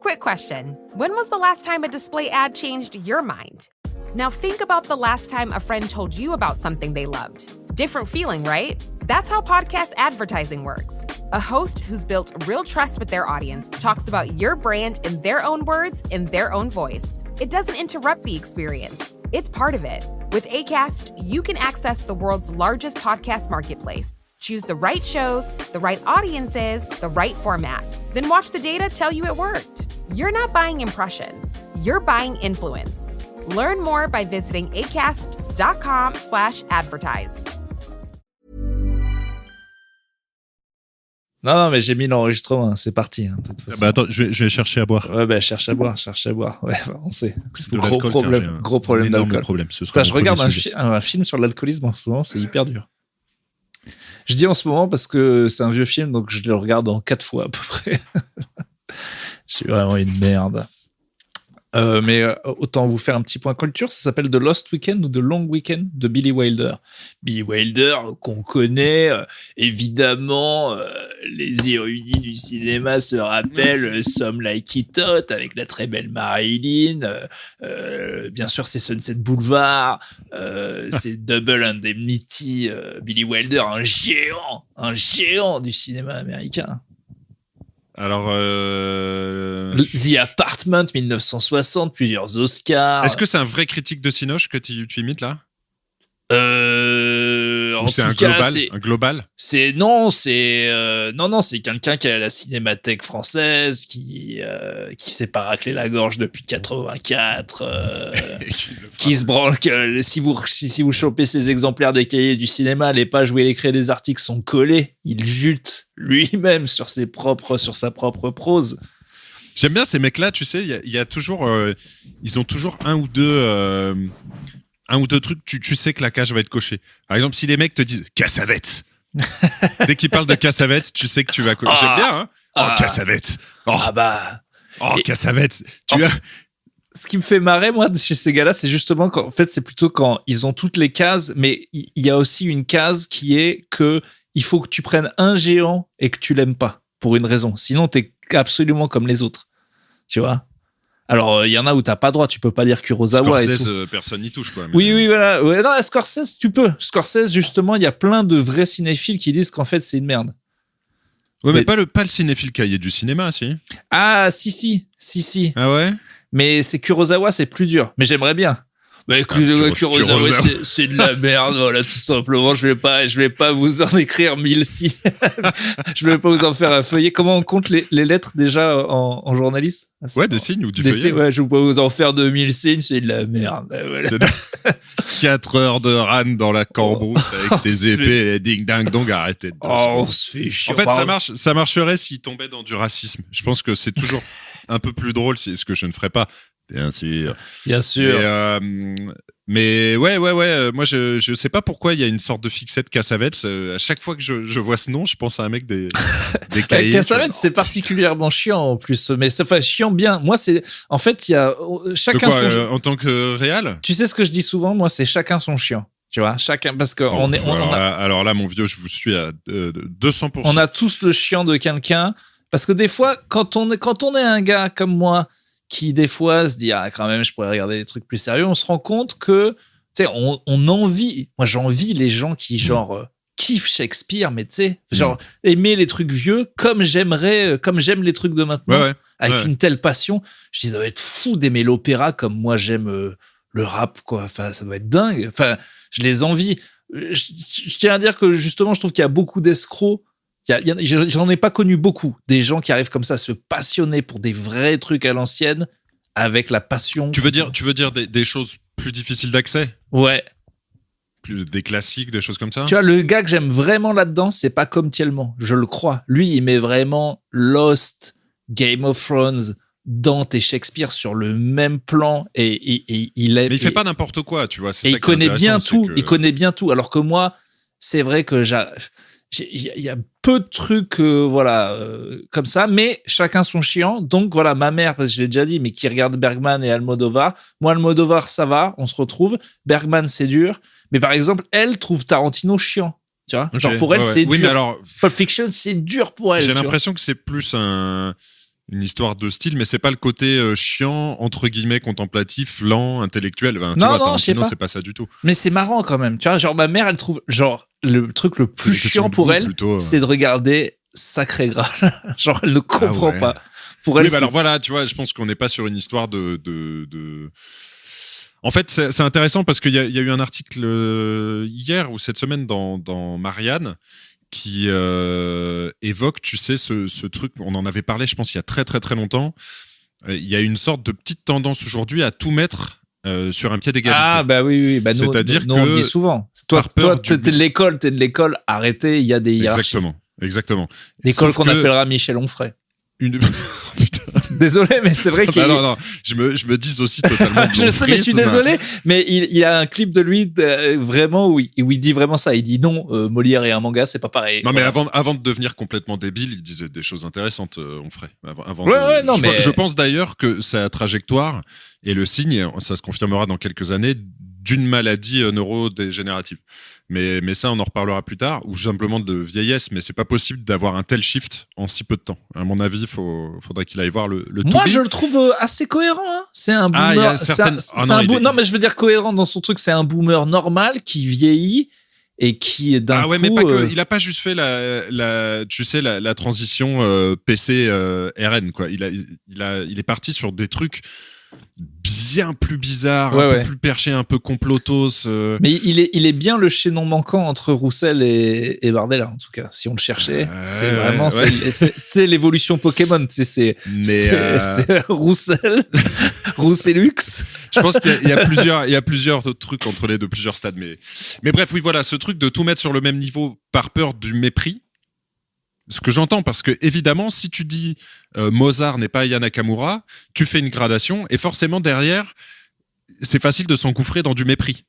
Quick question. When was the last time a display ad changed your mind? Now think about the last time a friend told you about something they loved. Different feeling, right? That's how podcast advertising works. A host who's built real trust with their audience talks about your brand in their own words, in their own voice. It doesn't interrupt the experience. It's part of it. With Acast, you can access the world's largest podcast marketplace. Choose the right shows, the right audiences, the right format. Then watch the data tell you it worked. You're not buying impressions. You're buying influence. Learn more by visiting acast.com/advertise. Non, mais j'ai mis l'enregistrement, c'est parti. Hein, attends, je vais chercher à boire. Ouais, cherche à boire. Ouais, on sait. C'est gros problème d'alcool. Je regarde un film sur l'alcoolisme en ce moment, c'est hyper dur. Je dis en ce moment parce que c'est un vieux film, donc je le regarde en 4 fois à peu près. Je suis vraiment une merde. Mais autant vous faire un petit point culture, ça s'appelle The Lost Weekend ou The Long Weekend de Billy Wilder. Billy Wilder, qu'on connaît, évidemment, les érudits du cinéma se rappellent Some Like It Hot avec la très belle Marilyn, bien sûr c'est Sunset Boulevard, c'est Double Indemnity, Billy Wilder, un géant du cinéma américain. Alors, The Apartment, 1960, plusieurs Oscars. Est-ce que c'est un vrai critique de Cinoche que tu imites là ? En c'est tout un cas, global, c'est un global. C'est quelqu'un qui est à la Cinémathèque française qui s'est pas raclé la gorge depuis 84, qui se branle que si vous chopez ces exemplaires des cahiers du cinéma, les pages où il écrit des articles sont collées, il jute lui-même sur sa propre prose. J'aime bien ces mecs-là, tu sais, il y a toujours, ils ont toujours un ou deux trucs, tu sais que la cage va être cochée. Par exemple, si les mecs te disent Cassavetes, dès qu'ils parlent de Cassavetes, tu sais que tu vas cocher. J'aime bien, hein. Cassavetes. Cassavetes. Ce qui me fait marrer, moi, chez ces gars-là, c'est justement en fait, c'est plutôt quand ils ont toutes les cases, mais il y a aussi une case qui est que il faut que tu prennes un géant et que tu l'aimes pas, pour une raison. Sinon, t'es absolument comme les autres. Tu vois? Alors, il y en a où t'as pas droit, tu peux pas dire Kurosawa Scorsese, et tout. Personne n'y touche, quoi. Mais... Oui, voilà. Ouais, non, Scorsese, tu peux. Scorsese, justement, il y a plein de vrais cinéphiles qui disent qu'en fait, c'est une merde. Ouais, mais pas le cinéphile cahier du cinéma, si. Ah, si. Ah ouais? Mais c'est Kurosawa, c'est plus dur. Mais j'aimerais bien. Bah écoute, Kurosawa, c'est de la merde, voilà, tout simplement. Je vais pas vous en écrire 1000 signes. Je vais pas vous en faire un feuillet. Comment on compte les lettres déjà en journaliste? Ouais, des signes ou du feuillet. Ouais, je vais pas vous en faire 2000 signes, c'est de la merde. Voilà. 4 heures de run dans la cambrousse avec ses épées et ding ding dong, arrêtez. On se fait chier. En fait, ça marcherait s'il tombait dans du racisme. Je pense que c'est toujours un peu plus drôle, c'est ce que je ne ferais pas. Bien sûr. Mais ouais. Moi, je sais pas pourquoi il y a une sorte de fixette Cassavetes. À chaque fois que je vois ce nom, je pense à un mec des cahiers. Cassavetes, c'est particulièrement chiant en plus, mais ça fait chiant bien. Moi, c'est en fait, il y a chacun en tant que réal. Tu sais ce que je dis souvent, moi, c'est chacun son chiant. Tu vois, chacun, parce que alors là, mon vieux, je vous suis à 200%. On a tous le chiant de quelqu'un, parce que des fois, quand on est un gars comme moi, qui des fois se dit quand même je pourrais regarder des trucs plus sérieux, on se rend compte que tu sais on envie, moi j'envie les gens qui genre kiffent Shakespeare, mais tu sais genre aimer les trucs vieux comme j'aime les trucs de maintenant, avec une telle passion. Je dis ça doit être fou d'aimer l'opéra comme moi j'aime le rap, quoi. Enfin ça doit être dingue, enfin je les envie. Je tiens à dire que justement je trouve qu'il y a beaucoup d'escrocs. J'en ai pas connu beaucoup, des gens qui arrivent comme ça à se passionner pour des vrais trucs à l'ancienne avec la passion. Tu veux dire des choses plus difficiles d'accès ? Ouais. Des classiques, des choses comme ça ? Tu vois, le gars que j'aime vraiment là-dedans, c'est pas comme Thielman, je le crois. Lui, il met vraiment Lost, Game of Thrones, Dante et Shakespeare sur le même plan et il est. Mais il fait pas n'importe quoi, tu vois. Et il connaît bien tout. Il connaît bien tout. Alors que moi, c'est vrai que il y a peu de trucs comme ça, mais chacun son chiant. Donc voilà, ma mère, parce que je l'ai déjà dit, mais qui regarde Bergman et Almodovar. Moi, Almodovar, ça va, on se retrouve. Bergman, c'est dur. Mais par exemple, elle trouve Tarantino chiant. Tu vois, genre pour elle, c'est dur. Mais alors, Pulp Fiction, c'est dur pour elle. J'ai l'impression que c'est plus une histoire de style, mais c'est pas le côté chiant, entre guillemets, contemplatif, lent, intellectuel. Enfin, tu vois, Tarantino, c'est pas ça du tout. Mais c'est marrant quand même. Tu vois, genre, ma mère, elle trouve, genre, le truc le plus chiant pour elle, c'est de regarder Sacré Graal. Genre, elle ne comprend pas. Pour elle, alors voilà, tu vois, je pense qu'on n'est pas sur une histoire de... En fait, c'est intéressant parce qu'il y a eu un article hier ou cette semaine dans Marianne qui évoque, tu sais, ce truc, on en avait parlé, je pense, il y a très très très longtemps. Il y a une sorte de petite tendance aujourd'hui à tout mettre sur un pied d'égalité. Ah bah oui. Bah, c'est-à-dire que on le dit souvent. Toi, t'es de l'école, arrêtez, il y a des hiérarchies. Exactement. L'école qu'on appellera Michel Onfray. Putain. Désolé, mais c'est vrai qu'il. Non, je me dis aussi totalement. Je sais, mais je suis désolé, mais il y a un clip de lui vraiment où il dit vraiment ça. Il dit non, Molière et un manga, c'est pas pareil. Non, mais avant de devenir complètement débile, il disait des choses intéressantes, Onfray. Je pense d'ailleurs que sa trajectoire est le signe, ça se confirmera dans quelques années, d'une maladie neurodégénérative. Mais ça, on en reparlera plus tard, ou simplement de vieillesse, mais c'est pas possible d'avoir un tel shift en si peu de temps. À mon avis, faudrait qu'il aille voir le Moi, je le trouve assez cohérent, hein. C'est un boomer. Non, mais je veux dire cohérent dans son truc, c'est un boomer normal qui vieillit et qui d'un coup... mais pas que. Il a pas juste fait la transition PC RN, quoi. Il est parti sur des trucs bien plus bizarre, un peu plus perché, un peu complotos. Mais il est bien le chaînon manquant entre Roussel et Bardella, en tout cas. Si on le cherchait, c'est vraiment c'est l'évolution Pokémon. C'est Roussel, Rousselux. Je pense qu'il y a plusieurs trucs entre les deux, plusieurs stades. Mais bref, oui, voilà, ce truc de tout mettre sur le même niveau par peur du mépris. Ce que j'entends, parce que évidemment, si tu dis Mozart n'est pas Aya Nakamura, tu fais une gradation et forcément derrière, c'est facile de s'engouffrer dans du mépris.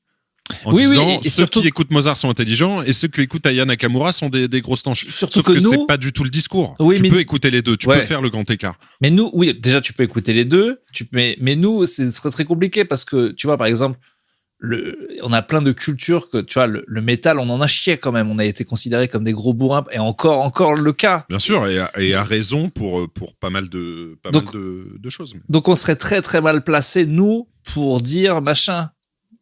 En disant, et ceux qui écoutent Mozart sont intelligents et ceux qui écoutent Aya Nakamura sont des grosses tanches. Sauf que c'est pas du tout le discours. Tu peux écouter les deux, tu peux faire le grand écart. Mais nous, oui, déjà tu peux écouter les deux, mais nous, ce serait très compliqué parce que, tu vois, par exemple, on a plein de cultures que, tu vois, le métal, on en a chié quand même. On a été considérés comme des gros bourrins et encore le cas. Bien sûr, et à raison pour pas mal de choses. Donc on serait très très mal placés, nous, pour dire machin.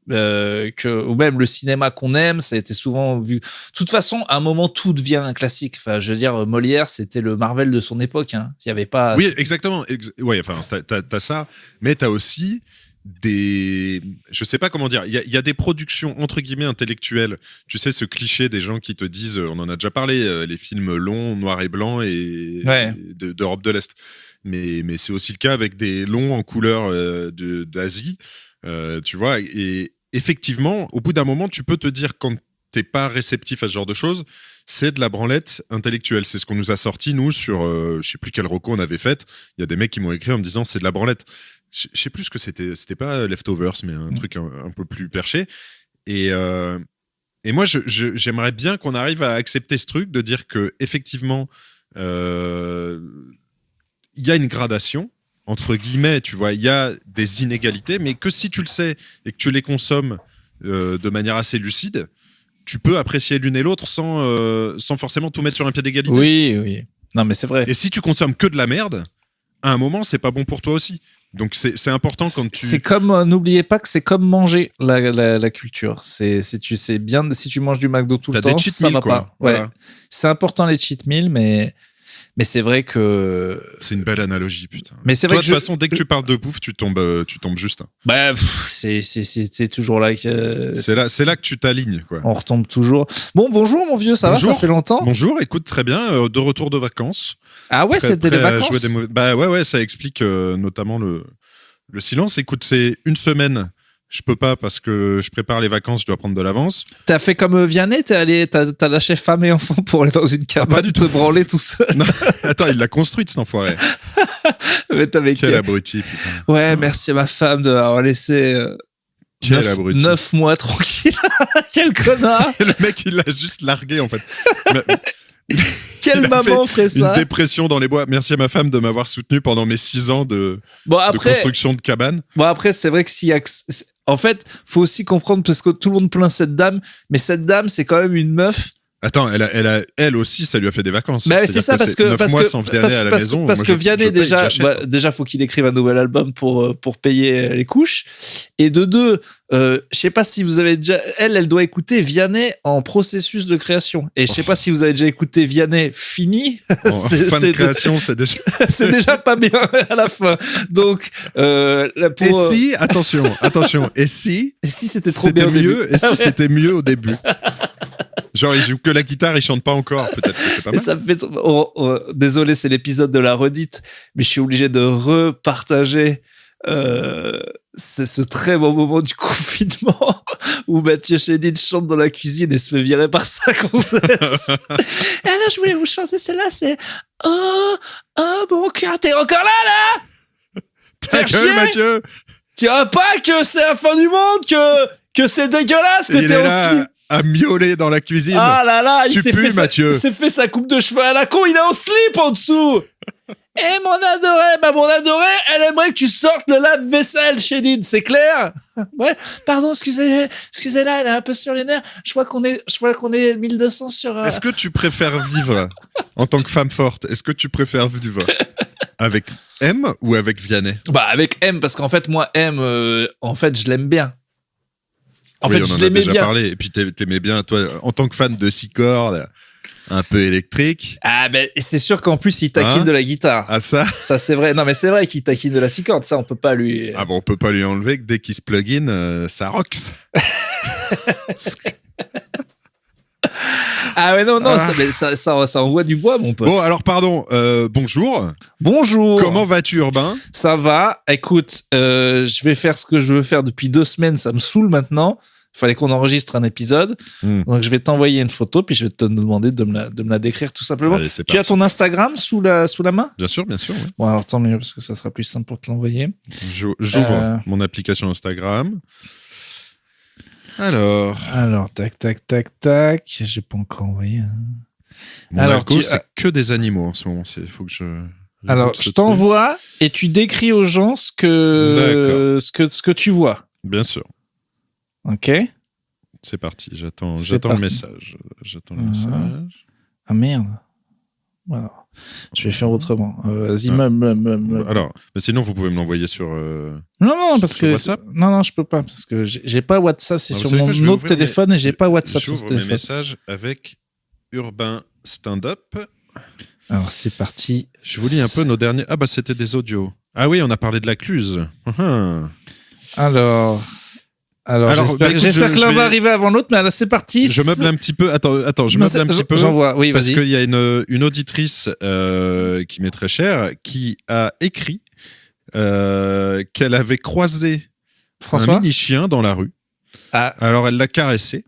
Ou même le cinéma qu'on aime, ça a été souvent vu. De toute façon, à un moment, tout devient un classique. Enfin, je veux dire, Molière, c'était le Marvel de son époque. Hein. Il y avait pas. Oui, exactement. Ouais, enfin, t'as ça, mais t'as aussi je sais pas comment dire, il y a des productions entre guillemets intellectuelles, tu sais, ce cliché des gens qui te disent, on en a déjà parlé, les films longs, noirs et blancs et d'Europe de l'Est, mais c'est aussi le cas avec des longs en couleur d'Asie, tu vois, et effectivement au bout d'un moment tu peux te dire, quand t'es pas réceptif à ce genre de choses, c'est de la branlette intellectuelle. C'est ce qu'on nous a sorti, nous, sur je sais plus quel reco on avait fait. Il y a des mecs qui m'ont écrit en me disant c'est de la branlette. Je sais plus ce que c'était pas Leftovers, mais un truc un peu plus perché. Et moi, j'aimerais bien qu'on arrive à accepter ce truc, de dire que effectivement, il y a une gradation, entre guillemets, tu vois, il y a des inégalités, mais que si tu le sais et que tu les consommes de manière assez lucide, tu peux apprécier l'une et l'autre sans forcément tout mettre sur un pied d'égalité. Oui. Non, mais c'est vrai. Et si tu consommes que de la merde, à un moment, c'est pas bon pour toi aussi. Donc c'est important quand tu. C'est comme, n'oubliez pas que c'est comme manger la culture. C'est tu sais bien, si tu manges du McDo tout le temps, ça va pas. Voilà. Ouais. C'est important les cheat meals, mais c'est vrai que. C'est une belle analogie, putain. Mais c'est vrai que de toute façon, dès que tu parles de bouffe, tu tombes juste. Hein. Bah, c'est toujours là que. C'est là que tu t'alignes, quoi. On retombe toujours. Bon, bonjour mon vieux, ça va, ça fait longtemps. Bonjour, écoute, très bien, de retour de vacances. Ah ouais, c'était les vacances. Bah ouais, ça explique notamment le silence. Écoute, c'est une semaine. Je peux pas parce que je prépare les vacances, je dois prendre de l'avance. T'as fait comme Vianney, t'as lâché femme et enfant pour aller dans une cabane, pas du tout. Te branler tout seul. Non, attends, il l'a construite, cet enfoiré. Mais quel abruti, putain. Ouais, merci à ma femme de m'avoir laissé 9 mois tranquille. Quel connard. Le mec, il l'a juste largué, en fait. Quelle maman ferait ça? Une dépression dans les bois. Merci à ma femme de m'avoir soutenu pendant mes 6 ans de construction de cabane. Bon, après, c'est vrai que en fait, faut aussi comprendre, parce que tout le monde plaint cette dame, mais cette dame, c'est quand même une meuf Attends, elle aussi, ça lui a fait des vacances. Bah, c'est ça, parce que 9 mois sans Vianney à la maison. Parce que Vianney, déjà, faut qu'il écrive un nouvel album pour payer les couches. Et de deux, je sais pas si vous avez déjà, elle doit écouter Vianney en processus de création. Et je sais pas si vous avez déjà écouté Vianney fini. Fin de création, c'est déjà. C'est déjà pas bien à la fin. Donc, et si, attention. Et si c'était trop bien mieux, et si c'était mieux au début. Genre, il joue que la guitare, il chante pas encore. Peut-être que c'est pas mal. Ça me fait... désolé, c'est l'épisode de la redite, mais je suis obligé de repartager c'est ce très bon moment du confinement où Mathieu Chédid chante dans la cuisine et se fait virer par sa gonzesse. Et alors, je voulais vous chanter celle-là, c'est Oh, mon cœur, t'es encore là? Ta gueule, Mathieu! Tu vois pas que c'est la fin du monde, que c'est dégueulasse, que t'es aussi... à miauler dans la cuisine. Ah là là, il s'est fait sa coupe de cheveux à la con, il est en slip en dessous. Et mon adoré, elle aimerait que tu sortes le lave-vaisselle, Chédid, c'est clair? Ouais, pardon, excusez-la, elle est un peu sur les nerfs. Je vois qu'on est 1200 sur... Est-ce que tu préfères vivre en tant que femme forte? Est-ce que tu préfères vivre avec M ou avec Vianney? Bah, avec M, parce qu'en fait, moi, M, en fait, je l'aime bien. En fait, je l'aimais bien. Parlé. Et puis, t'aimais bien, toi, en tant que fan de 6 cordes, un peu électrique. Ah, ben, c'est sûr qu'en plus, il taquine de la guitare. Ah, ça? Ça, c'est vrai. Non, mais c'est vrai qu'il taquine de la 6 cordes. Ça, on peut pas lui... Ah bon, on peut pas lui enlever que dès qu'il se plug in, ça rocks. Ah ouais, non, ça envoie du bois, mon pote. Bon, alors, pardon, bonjour. Bonjour. Comment vas-tu, Urbain? Ça va. Écoute, je vais faire ce que je veux faire depuis 2 semaines. Ça me saoule maintenant. Il fallait qu'on enregistre un épisode. Donc, je vais t'envoyer une photo, puis je vais te demander de me la décrire tout simplement. Allez, tu as ton Instagram sous la main? Bien sûr. Oui. Bon, alors tant mieux, parce que ça sera plus simple pour te l'envoyer. J'ouvre mon application Instagram. Alors, tac. J'ai pas encore envoyé. Mon algo, c'est que des animaux en ce moment. Faut que je. Alors, je t'envoie et tu décris aux gens ce que tu vois. Bien sûr. Ok. C'est parti. J'attends le message. Ah merde. Voilà. Je vais faire autrement. Vas-y, Alors, mais sinon, vous pouvez me l'envoyer sur. Non, parce que WhatsApp. Non, je peux pas parce que j'ai pas WhatsApp. C'est sur mon autre téléphone et j'ai pas WhatsApp sur ce téléphone. Mes messages avec Urbain Stand-Up. Alors, c'est parti. Je vous lis un peu nos derniers. Ah bah c'était des audios. Ah oui, on a parlé de la Cluse. Alors, j'espère que l'un va arriver avant l'autre, mais là, c'est parti. Je meuble un petit peu. Attends, je meuble un petit peu. J'envoie, oui, vas-y. Parce qu'il y a une auditrice qui m'est très chère, qui a écrit qu'elle avait croisé un mini-chien dans la rue. Ah. Alors, elle l'a caressé.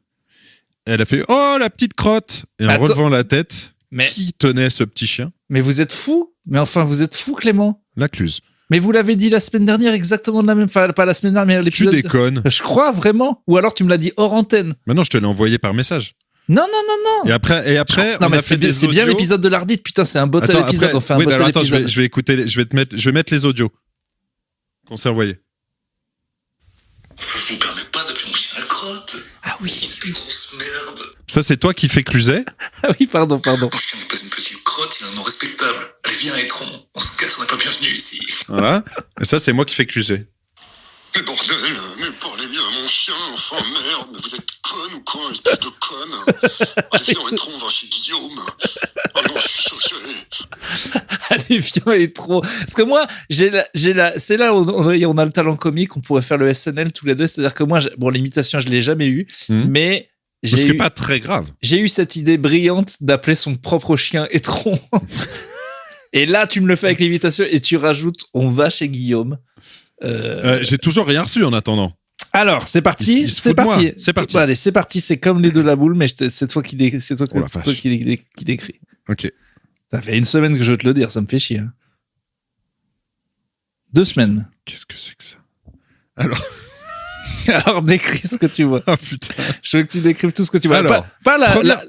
Elle a fait « Oh, la petite crotte !» Et en relevant la tête, qui tenait ce petit chien? Mais vous êtes fou? Mais enfin, vous êtes fou, Clément? La Cluse. Mais vous l'avez dit la semaine dernière exactement de la même... Enfin, pas la semaine dernière, mais l'épisode... Tu déconnes. Je crois, vraiment. Ou alors tu me l'as dit hors antenne. Mais non, je te l'ai envoyé par message. Non. Et après, non, mais c'est bien l'épisode de l'Ardite. Putain, c'est un beau tel épisode. On fait un beau tel épisode. Je vais écouter, je vais mettre les audios qu'on s'est envoyés. Je me permets pas d'appeler mon chien la crotte. Ah oui. C'est une grosse merde. Ça, c'est toi qui fais Cluzet? Ah oui, pardon. Mon chien n'est pas une petite crotte, il a un nom respectable. Allez, viens, Étron. On se casse, on n'est pas bienvenu ici. Voilà. Et ça, c'est moi qui fais Cluzet. Mais bordel, mais parlez bien à mon chien, enfin merde, mais vous êtes conne ou quoi, espèce de conne. Allez, viens, Étron, va chez Guillaume. Oh non, je suis choqué. Allez, viens, Étron. Parce que moi, c'est là où on a le talent comique, on pourrait faire le SNL tous les deux. C'est-à-dire que moi, l'imitation, je l'ai jamais eue, mais ce qui n'est pas très grave. J'ai eu cette idée brillante d'appeler son propre chien Étron. Et là, tu me le fais avec l'imitation et tu rajoutes « On va chez Guillaume ». J'ai toujours rien reçu en attendant. Alors, c'est parti. C'est parti. Allez, c'est parti. C'est comme les deux la boule, mais cette fois, c'est toi qui décris. Ok. Ça fait 1 semaine que je veux te le dire, ça me fait chier. Hein. 2 semaines. Qu'est-ce que c'est que ça? Alors, décris ce que tu vois. Oh putain. Je veux que tu décrives tout ce que tu vois. Alors, pas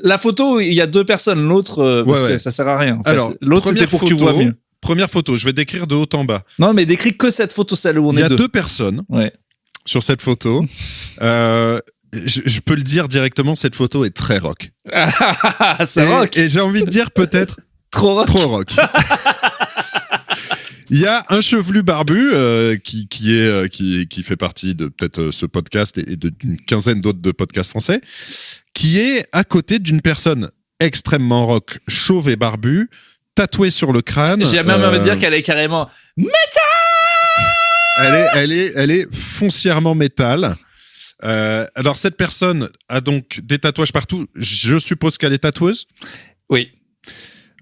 la photo où il y a 2 personnes. L'autre, parce que ça sert à rien. En fait. Alors, l'autre, c'était pour que tu vois mieux. Première photo, je vais décrire de haut en bas. Non, mais décris que cette photo, celle où on est 2. Il y a 2 personnes sur cette photo. je peux le dire directement, cette photo est très rock. C'est rock. Et j'ai envie de dire peut-être Trop rock. trop rock. Il y a un chevelu barbu qui fait partie de peut-être ce podcast et d'une quinzaine d'autres de podcasts français, qui est à côté d'une personne extrêmement rock, chauve et barbu, tatouée sur le crâne. J'ai même envie de dire qu'elle est carrément Elle est foncièrement métal. Alors cette personne a donc des tatouages partout. Je suppose qu'elle est tatoueuse. Oui.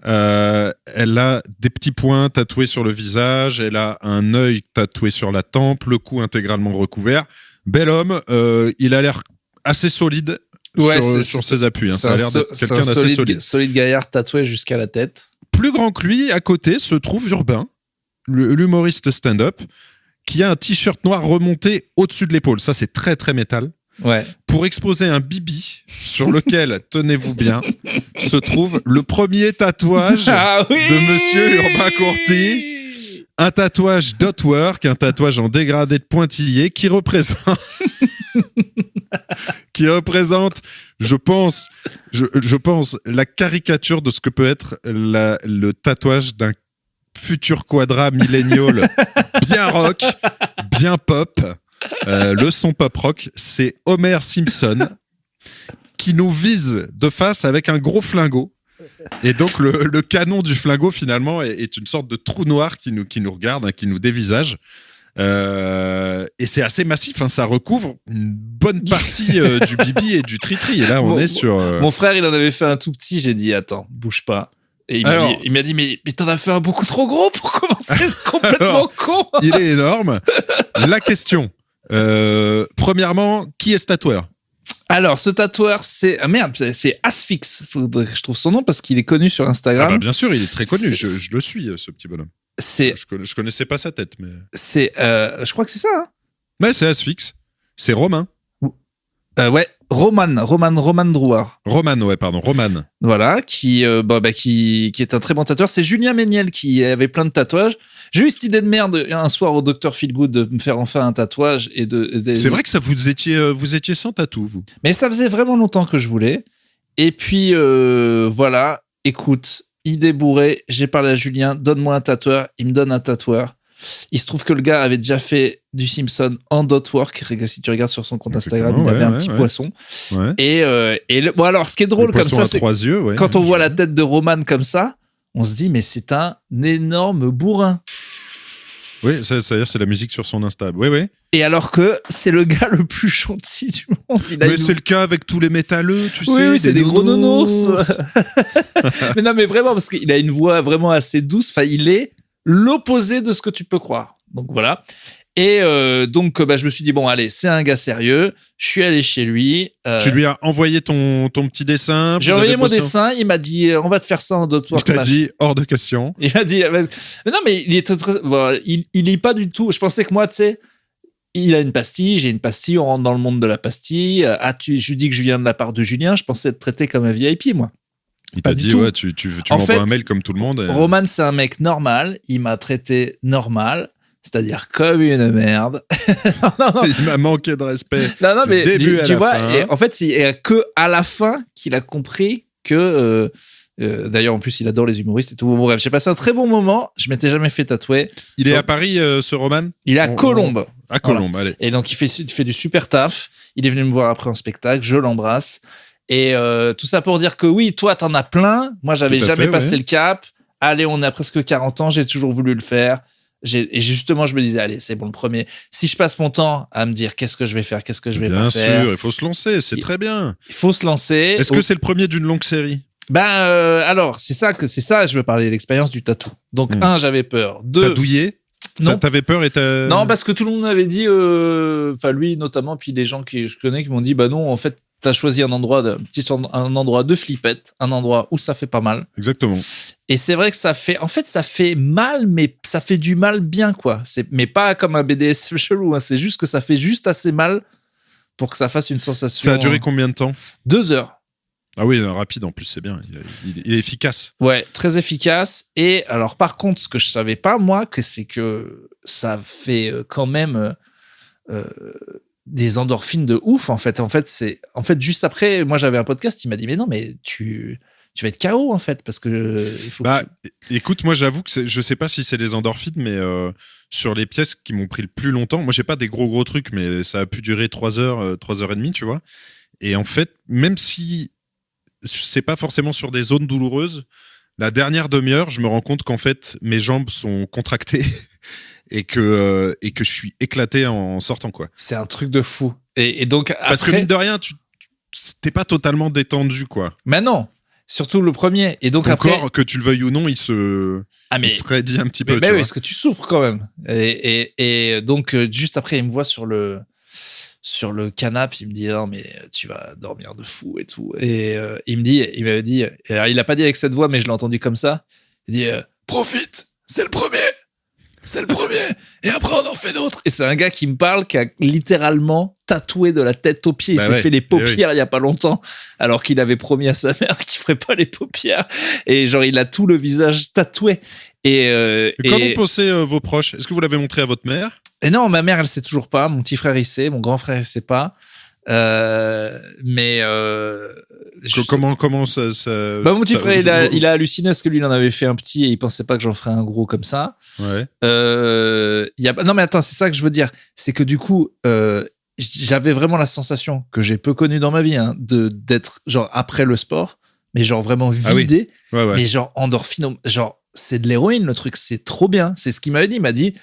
Elle a des petits points tatoués sur le visage. Elle a un œil tatoué sur la tempe, le cou intégralement recouvert. Bel homme. Il a l'air assez solide sur ses appuis. Hein. Ça a l'air d'être quelqu'un d'assez solide. Solide gaillard tatoué jusqu'à la tête. Plus grand que lui, à côté, se trouve Urbain, l'humoriste stand-up, qui a un t-shirt noir remonté au-dessus de l'épaule. Ça, c'est très, très métal. Ouais. Pour exposer un bibi sur lequel, tenez-vous bien, se trouve le premier tatouage de Monsieur Urbain Courty. Un tatouage dotwork, un tatouage en dégradé de pointillé qui représente, je pense, la caricature de ce que peut être le tatouage d'un futur quadra millénial bien rock, bien pop. Le son pop rock, c'est Homer Simpson qui nous vise de face avec un gros flingot. Et donc le canon du flingot finalement est une sorte de trou noir qui nous regarde, hein, qui nous dévisage. Et c'est assez massif, hein, ça recouvre une bonne partie du bibi et du tri-tri. Et là, on est sur... Mon frère, il en avait fait un tout petit. J'ai dit, attends, bouge pas. Et il m'a dit, mais t'en as fait un beaucoup trop gros pour commencer. C'est complètement con. Il est énorme. La question... premièrement, qui est ce tatoueur ? Alors, ce tatoueur, c'est Asphyx. Faudrait que je trouve son nom parce qu'il est connu sur Instagram. Ah bah bien sûr, il est très connu. Je le suis, ce petit bonhomme. Je connaissais pas sa tête, mais... Je crois que c'est ça. Hein. Ouais, c'est Asphyx. C'est Romain. Ouais, Roman Drouard. Roman. Voilà, qui est un très bon tatoueur. C'est Julien Méniel qui avait plein de tatouages. J'ai eu cette idée de merde un soir au Dr Feelgood de me faire enfin un tatouage C'est vrai que ça vous étiez sans tatou, vous. Mais ça faisait vraiment longtemps que je voulais. Et puis voilà, écoute, idée bourrée, j'ai parlé à Julien, donne-moi un tatoueur, il me donne un tatoueur. Il se trouve que le gars avait déjà fait du Simpson en dotwork. Si tu regardes sur son compte Instagram, il avait un petit poisson. Ouais. Bon, alors, ce qui est drôle comme ça, c'est quand on voit la tête de Roman comme ça, on se dit, mais c'est un énorme bourrin. Oui, c'est-à-dire c'est la musique sur son Insta. Oui. Et alors que c'est le gars le plus gentil du monde. Mais c'est le cas avec tous les métalleux, tu sais. Oui, c'est des gros nounours. Mais non, mais vraiment, parce qu'il a une voix vraiment assez douce. Enfin, il est l'opposé de ce que tu peux croire. Donc voilà. Et donc je me suis dit bon allez, c'est un gars sérieux. Je suis allé chez lui. Tu lui as envoyé ton petit dessin. J'ai envoyé mon dessin. Il m'a dit on va te faire ça en dotwork. Il t'a dit hors de question. Il m'a dit mais non mais il est très bon, il lit pas du tout. Je pensais que moi tu sais. Il a une pastille, j'ai une pastille, on rentre dans le monde de la pastille. Je lui dis que je viens de la part de Julien. Je pensais être traité comme un VIP moi. Il t'a dit, ouais, tu m'envoies un mail comme tout le monde. Roman, c'est un mec normal. Il m'a traité normal, c'est-à-dire comme une merde. non. Il m'a manqué de respect. Non, mais tu vois, et en fait, c'est que à la fin qu'il a compris que. D'ailleurs, en plus, il adore les humoristes et tout. Bon, bref, j'ai passé un très bon moment. Je m'étais jamais fait tatouer. Il est à Paris, ce Roman ? Il est à Colombes. À Colombes, allez. Et donc, il fait du super taf. Il est venu me voir après un spectacle. Je l'embrasse. Et tout ça pour dire que oui, toi, t'en as plein. Moi, j'avais jamais passé le cap. Allez, on a presque 40 ans. J'ai toujours voulu le faire. Et justement, je me disais, allez, c'est bon, le premier. Si je passe mon temps à me dire qu'est-ce que je vais faire, qu'est-ce que je vais pas faire. Bien sûr, il faut se lancer. C'est très bien. Il faut se lancer. Est-ce que c'est le premier d'une longue série ? Alors, c'est ça, je veux parler de l'expérience du tatou. Donc, j'avais peur. 2, t'as douillé ? Non. T'avais peur et t'as... Non, parce que tout le monde m'avait dit, enfin, lui notamment, puis des gens que je connais qui m'ont dit, bah non, en fait, t'as choisi un endroit de flippette, un endroit où ça fait pas mal. Exactement. Et c'est vrai que ça fait mal, mais ça fait du mal bien, quoi. Mais pas comme un BDSM chelou, hein. C'est juste que ça fait juste assez mal pour que ça fasse une sensation. Ça a duré combien de temps ? 2 heures. Ah oui, rapide en plus, c'est bien. Il est efficace. Ouais, très efficace. Et alors, par contre, ce que je savais pas, moi, c'est que ça fait quand même des endorphines de ouf, en fait. En fait, juste après, moi, j'avais un podcast, il m'a dit, mais non, mais tu vas être KO, en fait, parce que il faut écoute, moi, j'avoue que je sais pas si c'est des endorphines, mais sur les pièces qui m'ont pris le plus longtemps, moi, j'ai pas des gros trucs, mais ça a pu durer 3 heures, 3 heures et demie, tu vois. Et en fait, même si c'est pas forcément sur des zones douloureuses, la dernière demi-heure, je me rends compte qu'en fait, mes jambes sont contractées et que je suis éclaté en sortant, quoi. C'est un truc de fou. Et donc, parce que mine de rien, t'es pas totalement détendu, quoi. Mais non, surtout le premier. Et donc ton après, corps, que tu le veuilles ou non, il se raidit un petit peu. Mais oui, parce que tu souffres quand même. Et donc, juste après, il me voit sur le canapé, il me dit non mais tu vas dormir de fou et tout. Et il m'avait dit, alors il a pas dit avec cette voix, mais je l'ai entendu comme ça. Il dit profite, c'est le premier. Et après on en fait d'autres. Et c'est un gars qui me parle qui a littéralement tatoué de la tête aux pieds. Il s'est fait les paupières il y a pas longtemps, alors qu'il avait promis à sa mère qu'il ferait pas les paupières. Et genre il a tout le visage tatoué. Et comment pensaient vos proches? Est-ce que vous l'avez montré à votre mère? Et non, ma mère, elle sait toujours pas. Mon petit frère, il sait. Mon grand frère, il sait pas. Comment ça mon petit frère, il a halluciné parce que lui, il en avait fait un petit et il pensait pas que j'en ferais un gros comme ça. Ouais. Non, mais attends, c'est ça que je veux dire. C'est que du coup, j'avais vraiment la sensation que j'ai peu connue dans ma vie, hein, d'être genre après le sport, mais genre vraiment vidé, ouais. mais genre endorphine, genre c'est de l'héroïne le truc, c'est trop bien. C'est ce qu'il m'avait dit. Il m'a dit,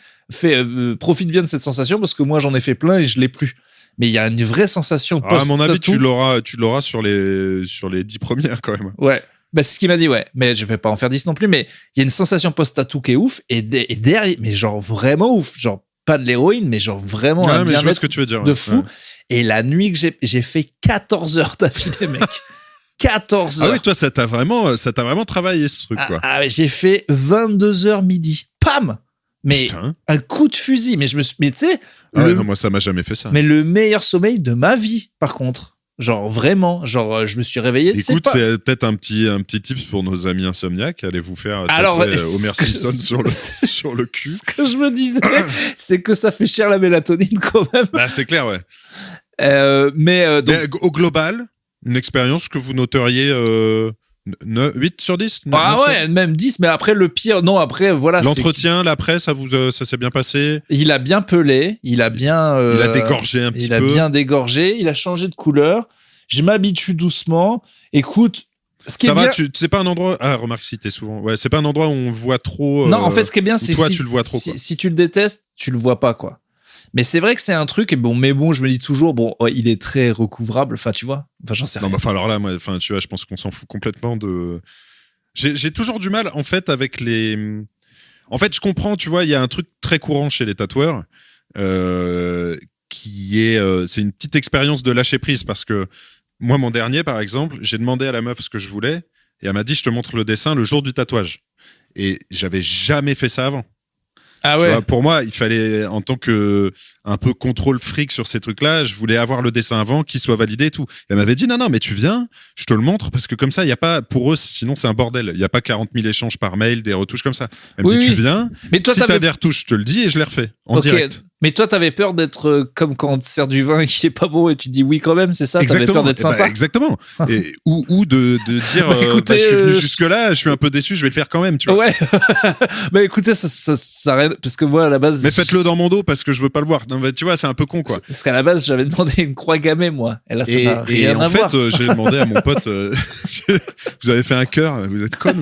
profite bien de cette sensation parce que moi j'en ai fait plein et je l'ai plus. Mais il y a une vraie sensation post-tattoo. À mon avis, tu l'auras sur les 10 premières quand même. Ouais. Bah, c'est ce qu'il m'a dit, ouais. Mais je vais pas en faire 10 non plus, mais il y a une sensation post-tattoo qui est ouf et derrière, mais genre vraiment ouf. Genre pas de l'héroïne, mais genre vraiment un bien-être ce que tu veux dire, de fou. Et la nuit que j'ai fait 14 heures d'affilée, mec. 14 heures. Ah oui, toi, ça t'a vraiment travaillé ce truc, quoi. J'ai fait 22 heures midi. Pam! Mais putain. Un coup de fusil. Mais tu sais. Non, moi, ça m'a jamais fait ça. Mais le meilleur sommeil de ma vie, par contre. Genre, vraiment. Genre, je me suis réveillé. Écoute, c'est peut-être un petit tips pour nos amis insomniaques. Allez vous faire Homer Simpson sur le cul. Ce que je me disais, c'est que ça fait cher la mélatonine quand même. Bah, c'est clair, ouais. Donc... mais au global, une expérience que vous noteriez 8 sur 10 ouais, même 10, mais après le pire, non, après voilà. L'entretien, l'après, ça s'est bien passé? Il a bien pelé, il a bien... il a dégorgé un petit peu. Il a bien dégorgé, il a changé de couleur, je m'habitue doucement, écoute... Ça va, c'est pas un endroit... Ah, remarque, si t'es souvent... Ouais, c'est pas un endroit où on voit trop... Non, en fait, ce qui est bien, c'est toi, tu le vois trop, quoi. Si tu le détestes, tu le vois pas, quoi. Mais c'est vrai que c'est un truc, et mais je me dis toujours, il est très recouvrable, enfin, tu vois, j'en sais rien. Non, alors là, moi, tu vois, je pense qu'on s'en fout complètement de... J'ai toujours du mal, en fait, avec les... En fait, je comprends, tu vois, il y a un truc très courant chez les tatoueurs, qui est... c'est une petite expérience de lâcher prise, parce que moi, mon dernier, par exemple, j'ai demandé à la meuf ce que je voulais, et elle m'a dit, je te montre le dessin le jour du tatouage. Et j'avais jamais fait ça avant. Ah ouais. Vois, pour moi, il fallait, en tant que un peu contrôle fric sur ces trucs-là, je voulais avoir le dessin avant, qu'il soit validé et tout. Et elle m'avait dit non, mais tu viens, je te le montre, parce que comme ça, il y a pas, pour eux, sinon c'est un bordel. Il y a pas 40 000 échanges par mail, des retouches comme ça. Elle me dit tu viens, mais toi, si t'as des retouches, je te le dis et je les refais en direct. Mais toi, t'avais peur d'être comme quand on te sert du vin et qu'il est pas bon et tu dis oui quand même, c'est ça? T'avais peur d'être sympa? Exactement. Et, ou de dire, écoutez, je suis venu jusque-là, je suis un peu déçu, je vais le faire quand même, tu vois. Ouais. Mais écoutez, ça rien, parce que moi, à la base. Mais faites-le dans mon dos parce que je veux pas le voir. Non, mais tu vois, c'est un peu con, quoi. Parce qu'à la base, j'avais demandé une croix gammée, moi. Et là, ça n'a rien à voir. Et en fait, j'ai demandé à mon pote, vous avez fait un cœur, vous êtes con.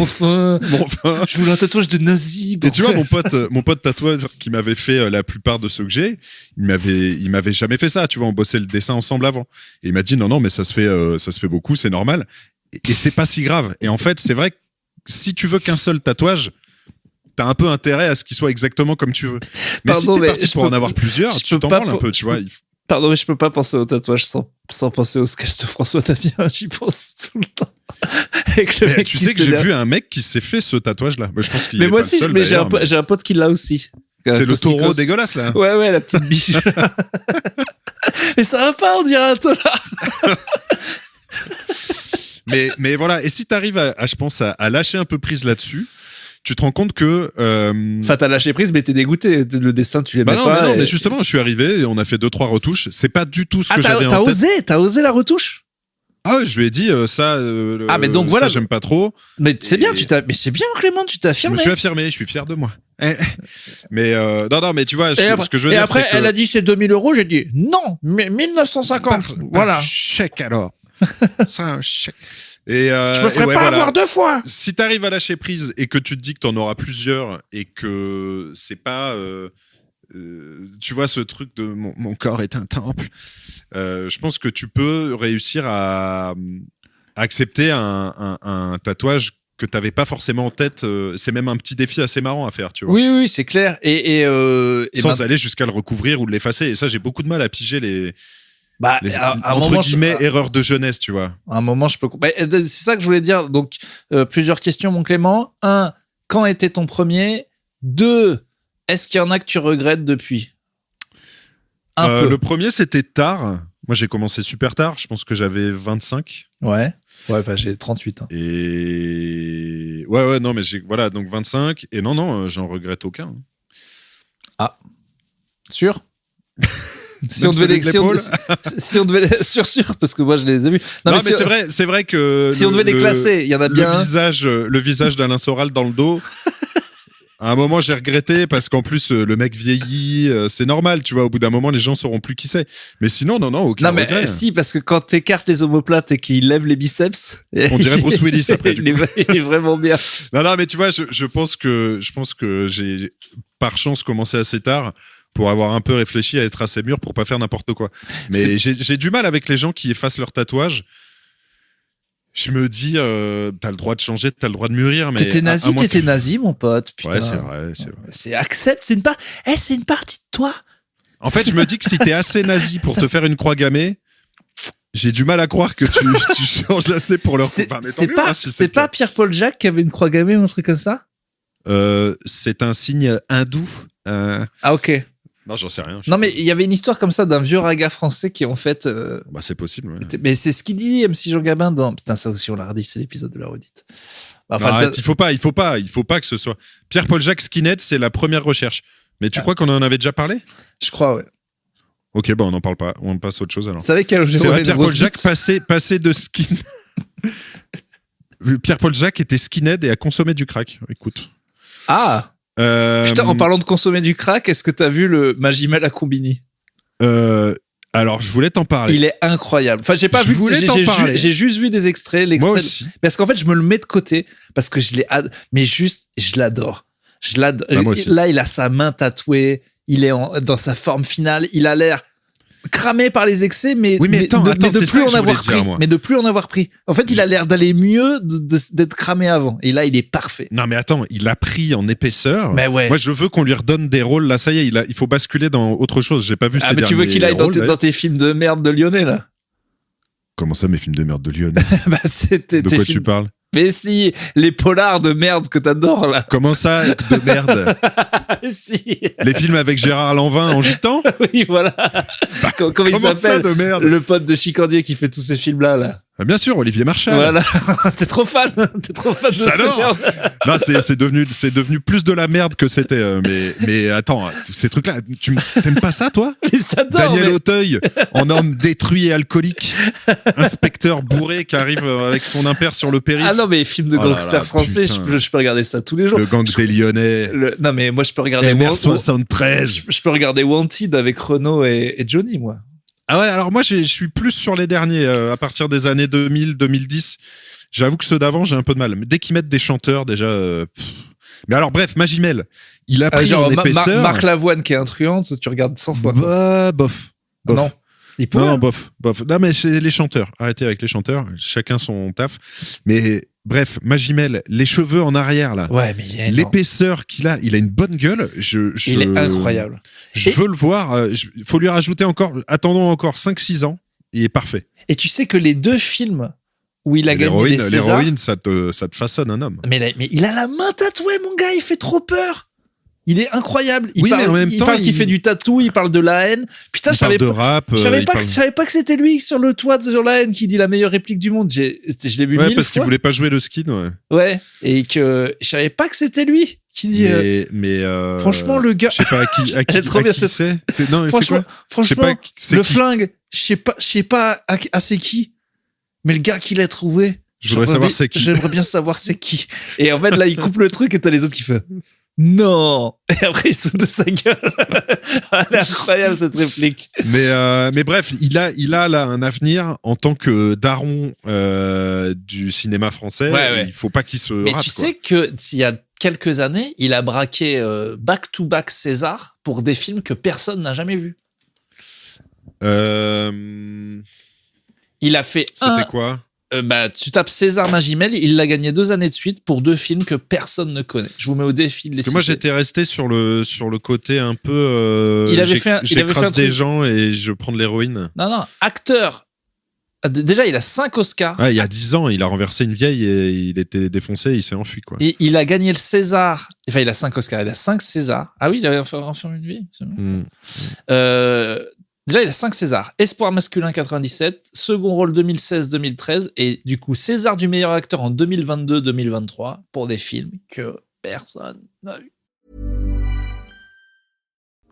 Enfin. Je voulais un tatouage de nazi. Et tu vois, mon pote tatoueur qui m'avait fait la plupart de ceux que j'ai, il m'avait jamais fait ça, tu vois, on bossait le dessin ensemble avant. Et il m'a dit non, mais ça se fait beaucoup, c'est normal. Et c'est pas si grave. Et en fait, c'est vrai que si tu veux qu'un seul tatouage, t'as un peu intérêt à ce qu'il soit exactement comme tu veux. Mais si t'es parti pour en avoir plusieurs, tu t'en branles un peu, tu vois. Pardon, mais je peux pas penser au tatouage sans penser au sketch de François Damien, j'y pense tout le temps. Mais tu sais que j'ai vu un mec qui s'est fait ce tatouage-là. Je pense qu'il est pas le seul, mais j'ai un pote qui l'a aussi. C'est le taureau dégueulasse, là. Ouais, la petite biche. Mais ça va pas, on dirait un tolard. mais voilà, et si t'arrives je pense, à lâcher un peu prise là-dessus, tu te rends compte que... Enfin, t'as lâché prise, mais t'es dégoûté. Le dessin, tu l'aimais pas. Non, mais justement, je suis arrivé et on a fait 2-3 retouches. C'est pas du tout ce que j'avais en tête. T'as osé la retouche? Ah ouais, je lui ai dit ça. Mais donc voilà, j'aime pas trop. Mais c'est bien, mais c'est bien, Clément, tu t'es affirmé. Je me suis affirmé, je suis fier de moi. Mais non, mais tu vois, ce que je veux dire. Et après, elle a dit c'est 2000 €. J'ai dit non, mais 1950. Voilà. Un chèque alors. C'est un chèque. Et je me ferais pas avoir 2 fois. Si t'arrives à lâcher prise et que tu te dis que t'en auras plusieurs et que c'est pas, tu vois, ce truc de mon corps est un temple, je pense que tu peux réussir à accepter un tatouage que t'avais pas forcément en tête. C'est même un petit défi assez marrant à faire, tu vois. Oui, c'est clair. Sans aller jusqu'à le recouvrir ou de l'effacer. Et ça, j'ai beaucoup de mal à piger les entre guillemets, erreurs de jeunesse, tu vois. À un moment, je peux... c'est ça que je voulais dire. Donc, plusieurs questions, mon Clément. 1, quand était ton premier? 2, est-ce qu'il y en a que tu regrettes depuis? Un peu. Le premier, c'était tard. Moi, j'ai commencé super tard. Je pense que j'avais 25. Ouais, enfin, j'ai 38. Hein. Et... Ouais, non, mais voilà, donc 25. Et non, j'en regrette aucun. Ah. Sûr? Si on devait sûr, parce que moi je les ai vus. Non, mais c'est vrai que si on devait les classer, il y en a bien le visage d'Alain Soral dans le dos. À un moment, j'ai regretté parce qu'en plus le mec vieillit, c'est normal, tu vois. Au bout d'un moment, les gens sauront plus qui c'est. Mais sinon, non, aucun regret. Non, mais si, parce que quand t'écartes les omoplates et qu'il lève les biceps, on dirait Bruce Willis après. Il est vraiment bien. Non, mais tu vois, je pense que j'ai par chance commencé assez tard. Pour avoir un peu réfléchi à être assez mûr pour pas faire n'importe quoi. Mais j'ai du mal avec les gens qui effacent leur tatouage. Je me dis, t'as le droit de changer, t'as le droit de mûrir. Mais t'étais nazi, mon pote. Putain. Ouais, c'est vrai. C'est accepte, c'est une partie de toi. En fait, je me dis que si t'es assez nazi pour te faire une croix gammée, j'ai du mal à croire que tu changes assez pour leur... C'est pas Pierre-Paul Jacques qui avait une croix gammée ou un truc comme ça? C'est un signe hindou. Ah, ok. Non, j'en sais rien. Non, mais il y avait une histoire comme ça d'un vieux raga français qui, en fait... c'est possible, ouais. Mais c'est ce qu'il dit MC Jean Gabin dans... Putain, ça aussi, on l'a redit, c'est l'épisode de la redite. Arrête, il faut pas que ce soit... Pierre-Paul Jacques Skinhead, c'est la première recherche. Mais tu crois qu'on en avait déjà parlé? Je crois, ouais. Ok, on n'en parle pas. On passe à autre chose, alors. Vous savez quel Pierre-Paul Jacques passé de skin... Pierre-Paul Jacques était skinhead et a consommé du crack. Écoute. Ah! Putain, en parlant de consommer du crack, est-ce que t'as vu le Magimel à Combini? Alors, je voulais t'en parler. Il est incroyable. Enfin, j'ai pas vu. J'ai juste vu des extraits. Moi aussi. Parce qu'en fait, je me le mets de côté parce que je l'adore. Moi aussi. Là, il a sa main tatouée. Il est dans sa forme finale. Il a l'air cramé par les excès, mais de plus en avoir pris. En fait, il a l'air d'aller mieux d'être cramé avant. Et là, il est parfait. Non, mais attends, il a pris en épaisseur. Mais ouais. Moi, je veux qu'on lui redonne des rôles. Là, ça y est, il faut basculer dans autre chose. J'ai pas vu mais tu veux qu'il aille dans tes films de merde de Lyonnais, là? Comment ça, mes films de merde de Lyonnais? C'était de quoi tu parles? Mais si, les polars de merde que t'adores, là. Comment ça, de merde? Si. Les films avec Gérard Lanvin en gitan? Oui, voilà. Comment il s'appelle? De merde? Le pote de Chicandier qui fait tous ces films-là, là. Bien sûr, Olivier Marchal. Voilà. T'es trop fan de cette merde. Non, c'est devenu plus de la merde que c'était. Mais attends, ces trucs-là, t'aimes pas ça, toi? Mais ça adore, Daniel Auteuil, en homme détruit et alcoolique, inspecteur bourré qui arrive avec son impair sur le périph'. Ah non, mais film de gangster français, je peux regarder ça tous les jours. Le gang des Lyonnais. Non, mais moi, je peux regarder MR73. Je peux regarder Wanted avec Renaud et Johnny, moi. Ah ouais, alors moi je suis plus sur les derniers, à partir des années 2000, 2010. J'avoue que ceux d'avant, j'ai un peu de mal. Mais dès qu'ils mettent des chanteurs, déjà... Mais alors bref, Magimel, il a pris en épaisseur... Marc Lavoine qui est un truand, tu regardes 100 fois. Bof. Non. Non, bof. Non, mais c'est les chanteurs. Arrêtez avec les chanteurs. Chacun son taf. Mais bref, Magimel, les cheveux en arrière, là. Ouais, mais l'épaisseur qu'il a, il a une bonne gueule. Il est incroyable. Je veux le voir. Faut lui rajouter attendons encore 5-6 ans. Il est parfait. Et tu sais que les 2 films où il a gagné des Césars... L'héroïne, ça te façonne un homme. Mais il a la main tatouée, mon gars. Il fait trop peur. Il est incroyable. Il Oui, mais en parle, même il temps, parle qu'il il- fait du tatou, il parle de la haine. Putain, Il parle de rap. je savais il pas parle- que, je savais pas que c'était lui sur le toit de sur la haine qui dit la meilleure réplique du monde. Je l'ai vu Ouais, 1000 parce qu'il fois. voulait pas jouer le skin, ouais. Ouais. Et que je savais pas que c'était lui qui dit. Franchement, le gars. Je sais pas à qui Elle est trop bien, c'est. Non, mais c'est Franchement, quoi Je sais pas c'est le qui. flingue, je sais pas à c'est qui. Mais le gars qui l'a trouvé. Je voudrais savoir c'est qui. J'aimerais bien savoir c'est qui. Et en fait, là, il coupe le truc et t'as les autres qui font non. Et après, il se fout de sa gueule. Elle est incroyable, cette réplique. Mais bref, il a là un avenir en tant que daron du cinéma français. Ouais. Il faut pas qu'il se Mais rate. tu quoi. sais que s'il y a quelques années, il a braqué back-to-back César pour des films que personne n'a jamais vus. Il a fait C'était quoi tu tapes César Magimel, il l'a gagné 2 années de suite pour 2 films que personne ne connaît. Je vous mets au défi de les Parce que moi, citer. j'étais resté sur le côté un peu. Il avait fait un j'écrase des truc. gens et je prends de l'héroïne. Non, acteur. Déjà, il a 5 Oscars. Ouais, il y a 10 ans, il a renversé une vieille et il était défoncé, il s'est enfui, quoi. Et il a gagné le César. Enfin, il a 5 Oscars, il a 5 Césars. Ah oui, il avait enfermé une vieille. C'est bon. Déjà, il a 5 Césars. Espoir masculin 97, second rôle 2016-2013 et du coup César du meilleur acteur en 2022-2023 pour des films que personne n'a vu.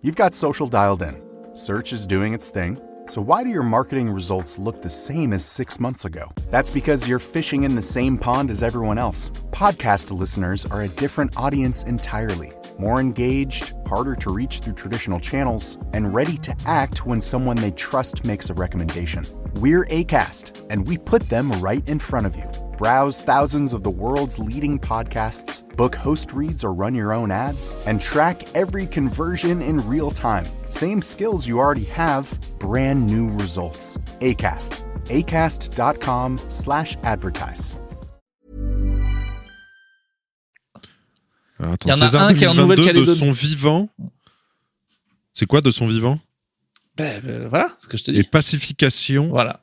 You've got social dialed in. Search is doing its thing. So why do your marketing results look the same as 6 months ago? That's because you're fishing in the same pond as everyone else. Podcast listeners are a different audience entirely. More engaged, harder to reach through traditional channels, and ready to act when someone they trust makes a recommendation. We're Acast, and we put them right in front of you. Browse thousands of the world's leading podcasts, book host reads or run your own ads, and track every conversion in real time. Same skills you already have, brand new results. Acast. Acast.com/advertise. Alors, attends, Il y en a César un qui est en 2022 de Nouvelle-Calédonie. son vivant. C'est quoi de son vivant Voilà ce que je te Et dis. Pacification, Voilà.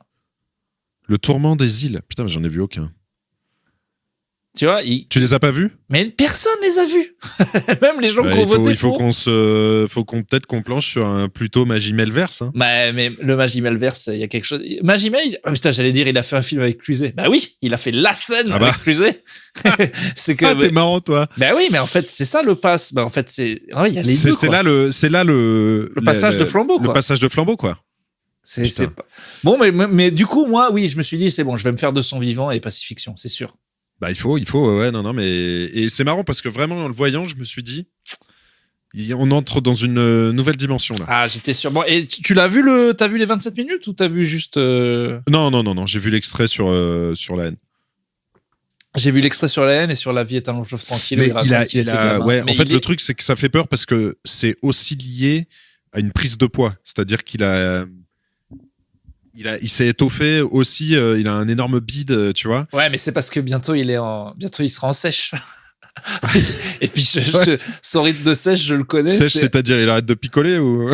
le tourment des îles. Putain, mais j'en ai vu aucun. Tu vois, Tu les as pas vus mais personne les a vus. Même les gens qui ont voté il faut pour. peut-être qu'on planche sur un plutôt Magimelverse. Hein. Mais le Magimelverse, il y a quelque chose. Magimel, putain, j'allais dire, il a fait un film avec Cluzet. Bah oui, il a fait la scène avec Cluzet. C'est que. T'es marrant, toi. Bah oui, mais en fait, c'est ça le pass. Bah en fait, il y a les deux. C'est là le passage de flambeau, quoi. Le passage de flambeau, quoi. C'est pas... Bon, mais du coup, moi, oui, je me suis dit, c'est bon, je vais me faire de son vivant et Pacifiction, c'est sûr. Bah, il faut, ouais, non, mais. Et c'est marrant parce que vraiment, en le voyant, je me suis dit, on entre dans une nouvelle dimension, là. Ah, j'étais sûr. Bon, et tu l'as vu t'as vu les 27 minutes ou t'as vu juste. Non, j'ai vu l'extrait sur la haine. J'ai vu l'extrait sur la haine et sur La vie est un long fleuve tranquille. Mais gamin. en fait, le truc, c'est que ça fait peur parce que c'est aussi lié à une prise de poids. C'est-à-dire qu'il s'est étoffé aussi, il a un énorme bide, tu vois. Ouais, mais c'est parce que bientôt il sera en sèche. Et puis son rythme de sèche, je le connais. Sèche, c'est-à-dire il arrête de picoler ou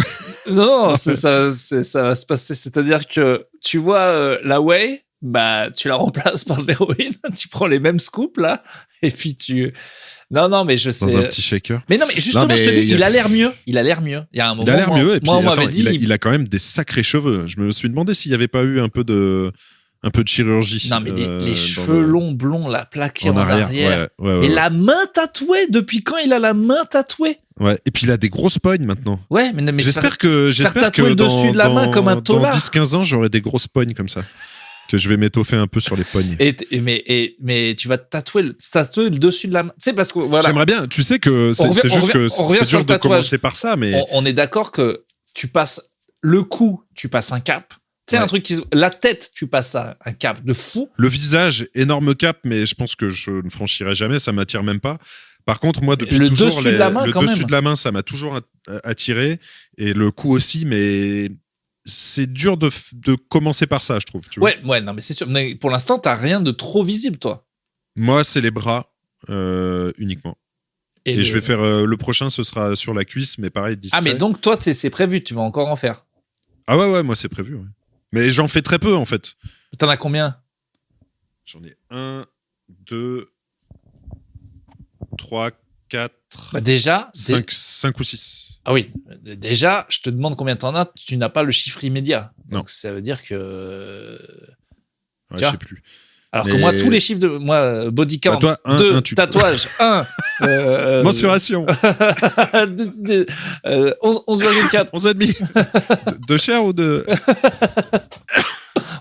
Non, ça va se passer. C'est-à-dire que tu vois la whey, bah tu la remplaces par de l'héroïne. Tu prends les mêmes scoops là, et puis tu. Non, mais je sais. dans un petit shaker. Mais non, mais justement, je te dis, il a l'air mieux. Il a l'air mieux. Il y a un moment. Il a l'air mieux. Et puis, moi, on m'avait dit. il a quand même des sacrés cheveux. Je me suis demandé s'il n'y avait pas eu un peu de chirurgie. Non, mais les cheveux longs, blonds, là, plaqués en arrière. Ouais. Et la main tatouée. Depuis quand il a la main tatouée? Ouais. Et puis il a des grosses pognes maintenant. Ouais, mais j'espère que tatouer le dessus de la main comme un dans taulard. 10-15 ans, j'aurai des grosses pognes comme ça. Que je vais m'étoffer un peu sur les pognes. Mais tu vas tatouer le dessus de la main. Tu sais, parce que voilà. J'aimerais bien. Tu sais que c'est juste que c'est dur de commencer par ça, mais. On est d'accord que tu passes le cou, tu passes un cap. Tu sais, un truc la tête, tu passes un cap de fou. Le visage, énorme cap, mais je pense que je ne franchirai jamais, ça m'attire même pas. Par contre, moi, depuis le toujours, dessus de la main, le dessus de la main, ça m'a toujours attiré. Et le cou aussi, mais. C'est dur de commencer par ça, je trouve. Tu vois. Ouais, non, mais c'est sûr. Mais pour l'instant, t'as rien de trop visible, toi. Moi, c'est les bras uniquement. Et je vais faire le prochain, ce sera sur la cuisse, mais pareil, discret. Ah, mais donc toi, c'est prévu, tu vas encore en faire. Ah ouais, moi c'est prévu. Ouais. Mais j'en fais très peu en fait. T'en as combien? J'en ai 1, 2, 3, 4, déjà, 5 ou 6. Ah oui, déjà, je te demande combien t'en as, tu n'as pas le chiffre immédiat. Donc Non. ça veut dire que... Ouais, je sais plus. Alors que moi, tous les chiffres de... Moi, body count, toi, 2, tatouage, 1... Mensuration. 11,4. 11,5. De chair ou de...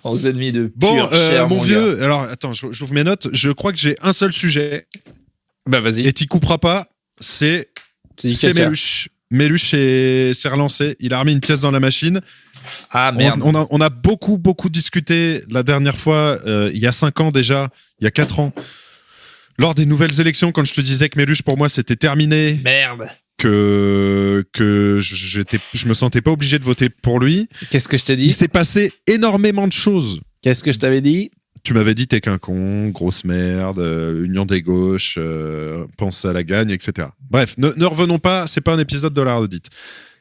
11,5 de pure Bon, chair, mon gars. vieux, alors attends, j'ouvre mes notes. Je crois que j'ai un seul sujet. Bah vas-y. Et t'y couperas pas. C'est Méluche. Méluche s'est relancé. Il a remis une pièce dans la machine. Ah merde. On a beaucoup discuté la dernière fois, il y a 5 ans déjà, il y a 4 ans. Lors des nouvelles élections, quand je te disais que Méluche, pour moi, c'était terminé. Merde. Que je me sentais pas obligé de voter pour lui. Qu'est-ce que je t'ai dit ? Il s'est passé énormément de choses. Qu'est-ce que je t'avais dit ? Tu m'avais dit t'es qu'un con, grosse merde, union des gauches, pense à la gagne, etc. Bref, ne revenons pas, c'est pas un épisode de la redite.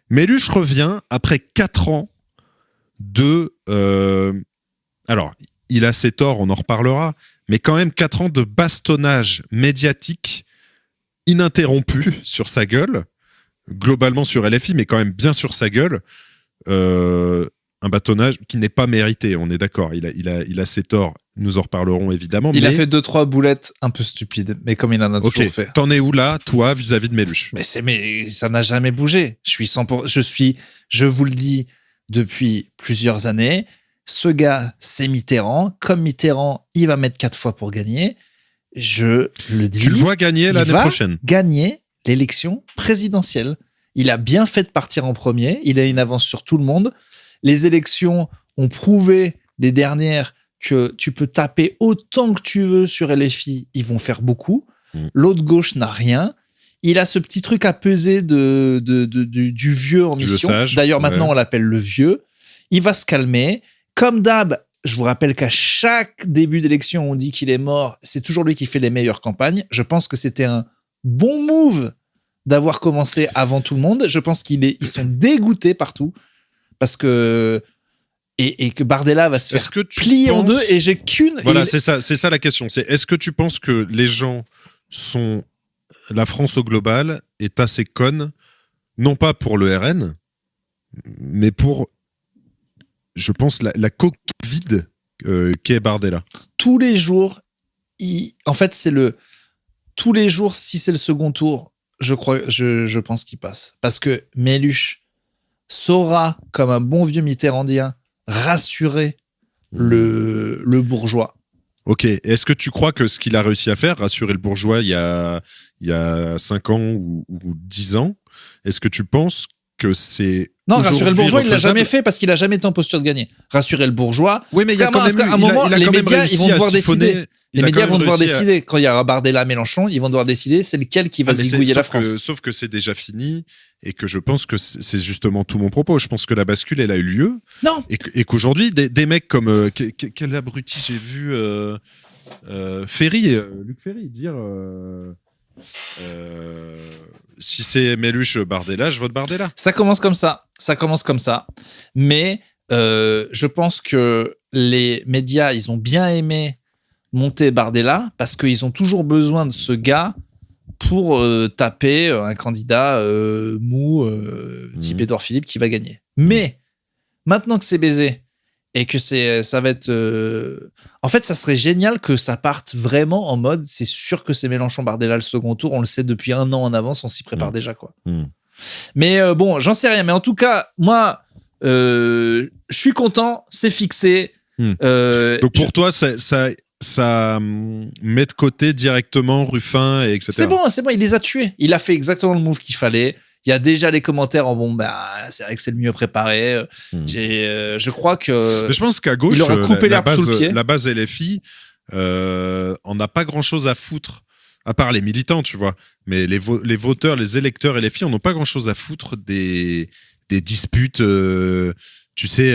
Méluche revient après 4 ans de... alors, il a ses torts, on en reparlera, mais quand même 4 ans de bastonnage médiatique ininterrompu sur sa gueule, globalement sur LFI, mais quand même bien sur sa gueule. Un bâtonnage qui n'est pas mérité, on est d'accord. Il a ses torts, nous en reparlerons évidemment. Il a fait 2-3 boulettes un peu stupides, mais comme il en a toujours fait. T'en es où là, toi, vis-à-vis de Méluche ? Mais ça n'a jamais bougé. Je vous le dis depuis plusieurs années, ce gars, c'est Mitterrand. Comme Mitterrand, il va mettre 4 fois pour gagner. Je le dis. Tu le vois gagner l'année prochaine. Gagner l'élection présidentielle. Il a bien fait de partir en premier. Il a une avance sur tout le monde. Les élections ont prouvé, les dernières, que tu peux taper autant que tu veux sur LFI, ils vont faire beaucoup. L'autre gauche n'a rien. Il a ce petit truc à peser du vieux en mission. D'ailleurs, maintenant, on l'appelle le vieux. Il va se calmer. Comme d'hab, je vous rappelle qu'à chaque début d'élection, on dit qu'il est mort. C'est toujours lui qui fait les meilleures campagnes. Je pense que c'était un bon move d'avoir commencé avant tout le monde. Je pense ils sont dégoûtés partout. Parce que et que Bardella va se faire plier en deux et j'ai qu'une... Voilà, c'est ça la question. C'est est-ce que tu penses que les gens sont... La France au global est assez conne, non pas pour le RN, mais pour, je pense, la coquille vide qu'est Bardella. Tous les jours, en fait, tous les jours, si c'est le second tour, je pense qu'il passe. Parce que Méluche saura, comme un bon vieux mitterrandien, rassurer le bourgeois. Ok, est-ce que tu crois que ce qu'il a réussi à faire, rassurer le bourgeois il y a 5 ans ou 10 ans, est-ce que tu penses que c'est... Non, rassurer le bourgeois, il l'a jamais fait parce qu'il a jamais été en posture de gagner. Rassurer le bourgeois, oui, mais à un moment, les médias, ils vont devoir décider. Les médias vont devoir décider. Quand il y a Bardella, Mélenchon, ils vont devoir décider c'est lequel qui va zigouiller la France. Sauf que c'est déjà fini et que je pense que c'est justement tout mon propos. Je pense que la bascule, elle a eu lieu. Non. Et qu'aujourd'hui, des mecs comme... quel abruti j'ai vu Luc Ferry dire... si c'est Méluche Bardella, je vote Bardella. Ça commence comme ça. Mais je pense que les médias, ils ont bien aimé monter Bardella parce qu'ils ont toujours besoin de ce gars pour taper un candidat mou type Édouard Philippe qui va gagner. Mais maintenant que c'est baisé et que ça va être... En fait, ça serait génial que ça parte vraiment en mode c'est sûr que c'est Mélenchon-Bardella le second tour. On le sait depuis 1 an en avance, on s'y prépare déjà, quoi. Mais bon, j'en sais rien. Mais en tout cas, moi, je suis content, c'est fixé. Donc pour toi, ça met de côté directement Ruffin, et etc. C'est bon, il les a tués. Il a fait exactement le move qu'il fallait. Il y a déjà les commentaires en c'est vrai que c'est le mieux préparé. Je crois que... Mais je pense qu'à gauche, il aura coupé l'herbe sous le pied. La base LFI, on n'a pas grand-chose à foutre, à part les militants, tu vois. Mais les voteurs, les électeurs LFI, on n'a pas grand-chose à foutre des disputes... tu sais,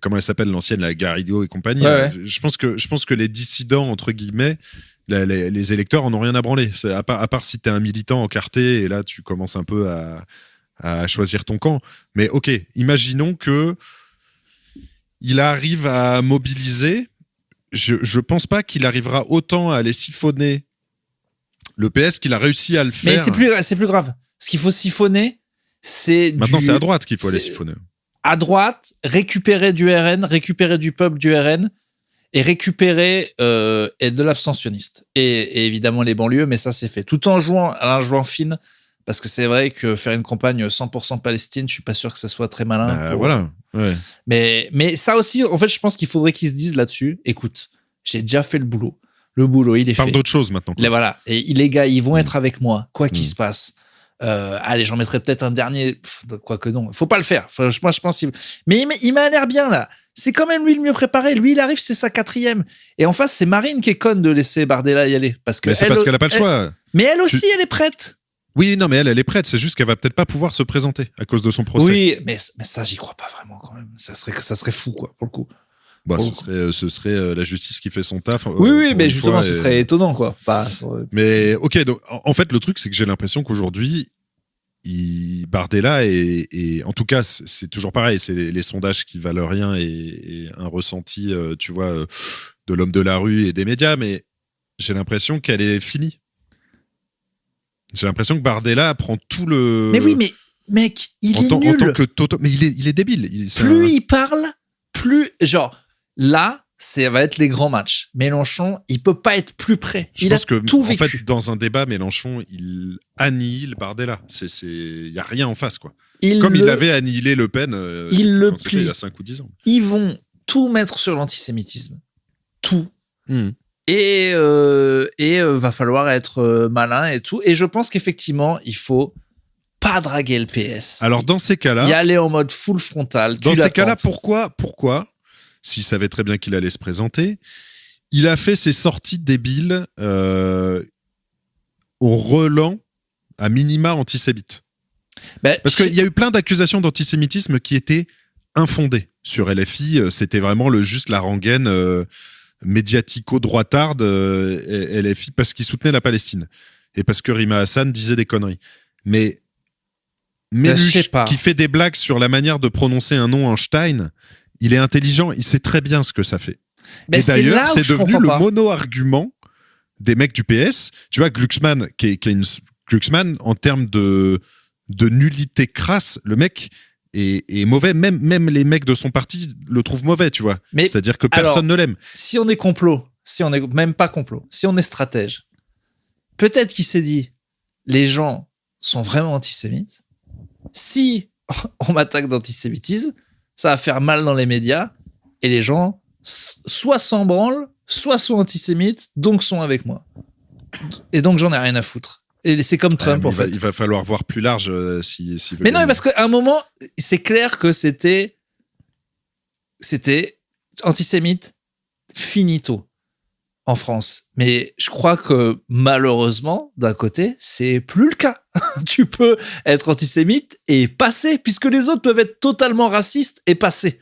comment elle s'appelle, l'ancienne, la Garrido et compagnie. Ouais. Je pense que les dissidents, entre guillemets, les électeurs en ont rien à branler. À part si t'es un militant encarté et là, tu commences un peu à choisir ton camp. Mais ok, imaginons que il arrive à mobiliser. Je pense pas qu'il arrivera autant à les siphonner Le PS qu'il a réussi à le faire. Mais c'est plus grave. Ce qu'il faut siphonner, c'est Maintenant, c'est à droite qu'il faut aller siphonner. À droite, récupérer du RN, récupérer du peuple du RN et récupérer et de l'abstentionniste. Et évidemment les banlieues, mais ça c'est fait. Tout en jouant fine, parce que c'est vrai que faire une campagne 100% Palestine, je suis pas sûr que ça soit très malin. Voilà. Ouais. Mais ça aussi, en fait, je pense qu'il faudrait qu'ils se disent là-dessus, écoute, j'ai déjà fait le boulot. Le boulot, il est fait. Parle d'autre chose maintenant. Voilà. Et les gars, ils vont être avec moi, quoi qu'il se passe. Allez, j'en mettrai peut-être un dernier. Quoique non, faut pas le faire. Moi, je pense. Mais il m'a l'air bien là. C'est quand même lui le mieux préparé. Lui, il arrive, c'est sa 4e. Et en face, c'est Marine qui est conne de laisser Bardella y aller. Parce que c'est parce qu'elle a pas le choix. Mais elle aussi, elle est prête. Oui, non, mais elle est prête. C'est juste qu'elle va peut-être pas pouvoir se présenter à cause de son procès. Oui, mais ça, j'y crois pas vraiment quand même. Ça serait fou, quoi, pour le coup. Bah, ce serait la justice qui fait son taf. Oui, mais justement, ce serait étonnant, quoi. Enfin, mais ok, donc en fait, le truc, c'est que j'ai l'impression qu'aujourd'hui, Bardella et en tout cas, c'est toujours pareil. C'est les sondages qui valent rien et un ressenti, tu vois, de l'homme de la rue et des médias. Mais j'ai l'impression qu'elle est finie. J'ai l'impression que Bardella prend tout le. Mais oui, mais mec, il est nul. En tant que mais il est débile. Il parle, plus genre. Là, ça va être les grands matchs. Mélenchon, il peut pas être plus près. Il a tout vécu. En fait, dans un débat, Mélenchon, il annihile Bardella. Il y a rien en face, quoi. Il avait annihilé Le Pen. Il le plie. Il y a 5 ou 10 ans. Ils vont tout mettre sur l'antisémitisme. Tout. Et va falloir être malin et tout. Et je pense qu'effectivement, il faut pas draguer le PS. Alors, dans ces cas-là. Y aller en mode full frontal. Dans ces cas-là, pourquoi s'il savait très bien qu'il allait se présenter, il a fait ses sorties débiles au relent à minima antisémite. Parce qu'il y a eu plein d'accusations d'antisémitisme qui étaient infondées sur LFI. C'était vraiment juste la rengaine médiatico-droitarde LFI parce qu'il soutenait la Palestine et parce que Rima Hassan disait des conneries. Mais Méluche, qui fait des blagues sur la manière de prononcer un nom Einstein, il est intelligent, il sait très bien ce que ça fait. Et d'ailleurs, c'est devenu le mono-argument des mecs du PS. Tu vois, Glucksmann, Glucksmann, en termes de nullité crasse, le mec est mauvais. Même les mecs de son parti le trouvent mauvais, tu vois. C'est-à-dire que personne ne l'aime. Si on est complot, si on est même pas complot, si on est stratège, peut-être qu'il s'est dit, les gens sont vraiment antisémites. Si on m'attaque d'antisémitisme, ça va faire mal dans les médias et les gens soit s'en branlent, soit sont antisémites, donc sont avec moi. Et donc j'en ai rien à foutre. Et c'est comme Trump en fait. Il va falloir voir plus large si mais non, parce qu'à un moment, c'est clair que c'était antisémite finito en France. Mais je crois que malheureusement, d'un côté, c'est plus le cas. Tu peux être antisémite et passer, puisque les autres peuvent être totalement racistes et passer.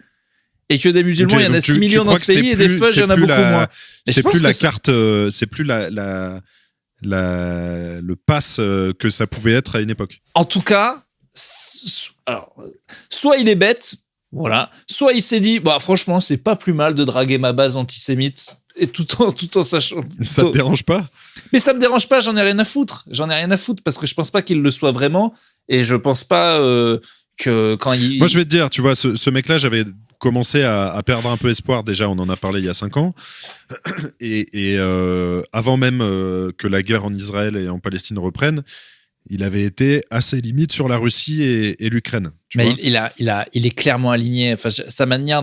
Et que des musulmans, il y en a 6 millions dans ce pays et des feuilles, il y en a beaucoup moins. C'est plus la carte, c'est plus le pass que ça pouvait être à une époque. En tout cas, alors, soit il est bête, voilà, soit il s'est dit, bah, franchement, c'est pas plus mal de draguer ma base antisémite. Et tout en sachant. Ça te dérange pas ? Mais ça me dérange pas, j'en ai rien à foutre. Parce que je pense pas qu'il le soit vraiment. Et je pense pas que quand il. Moi, je vais te dire, tu vois, ce mec-là, j'avais commencé à perdre un peu espoir. Déjà, on en a parlé il y a 5 ans. Et avant même que la guerre en Israël et en Palestine reprenne, il avait été assez limite sur la Russie et l'Ukraine. Mais il est clairement aligné. Enfin, sa manière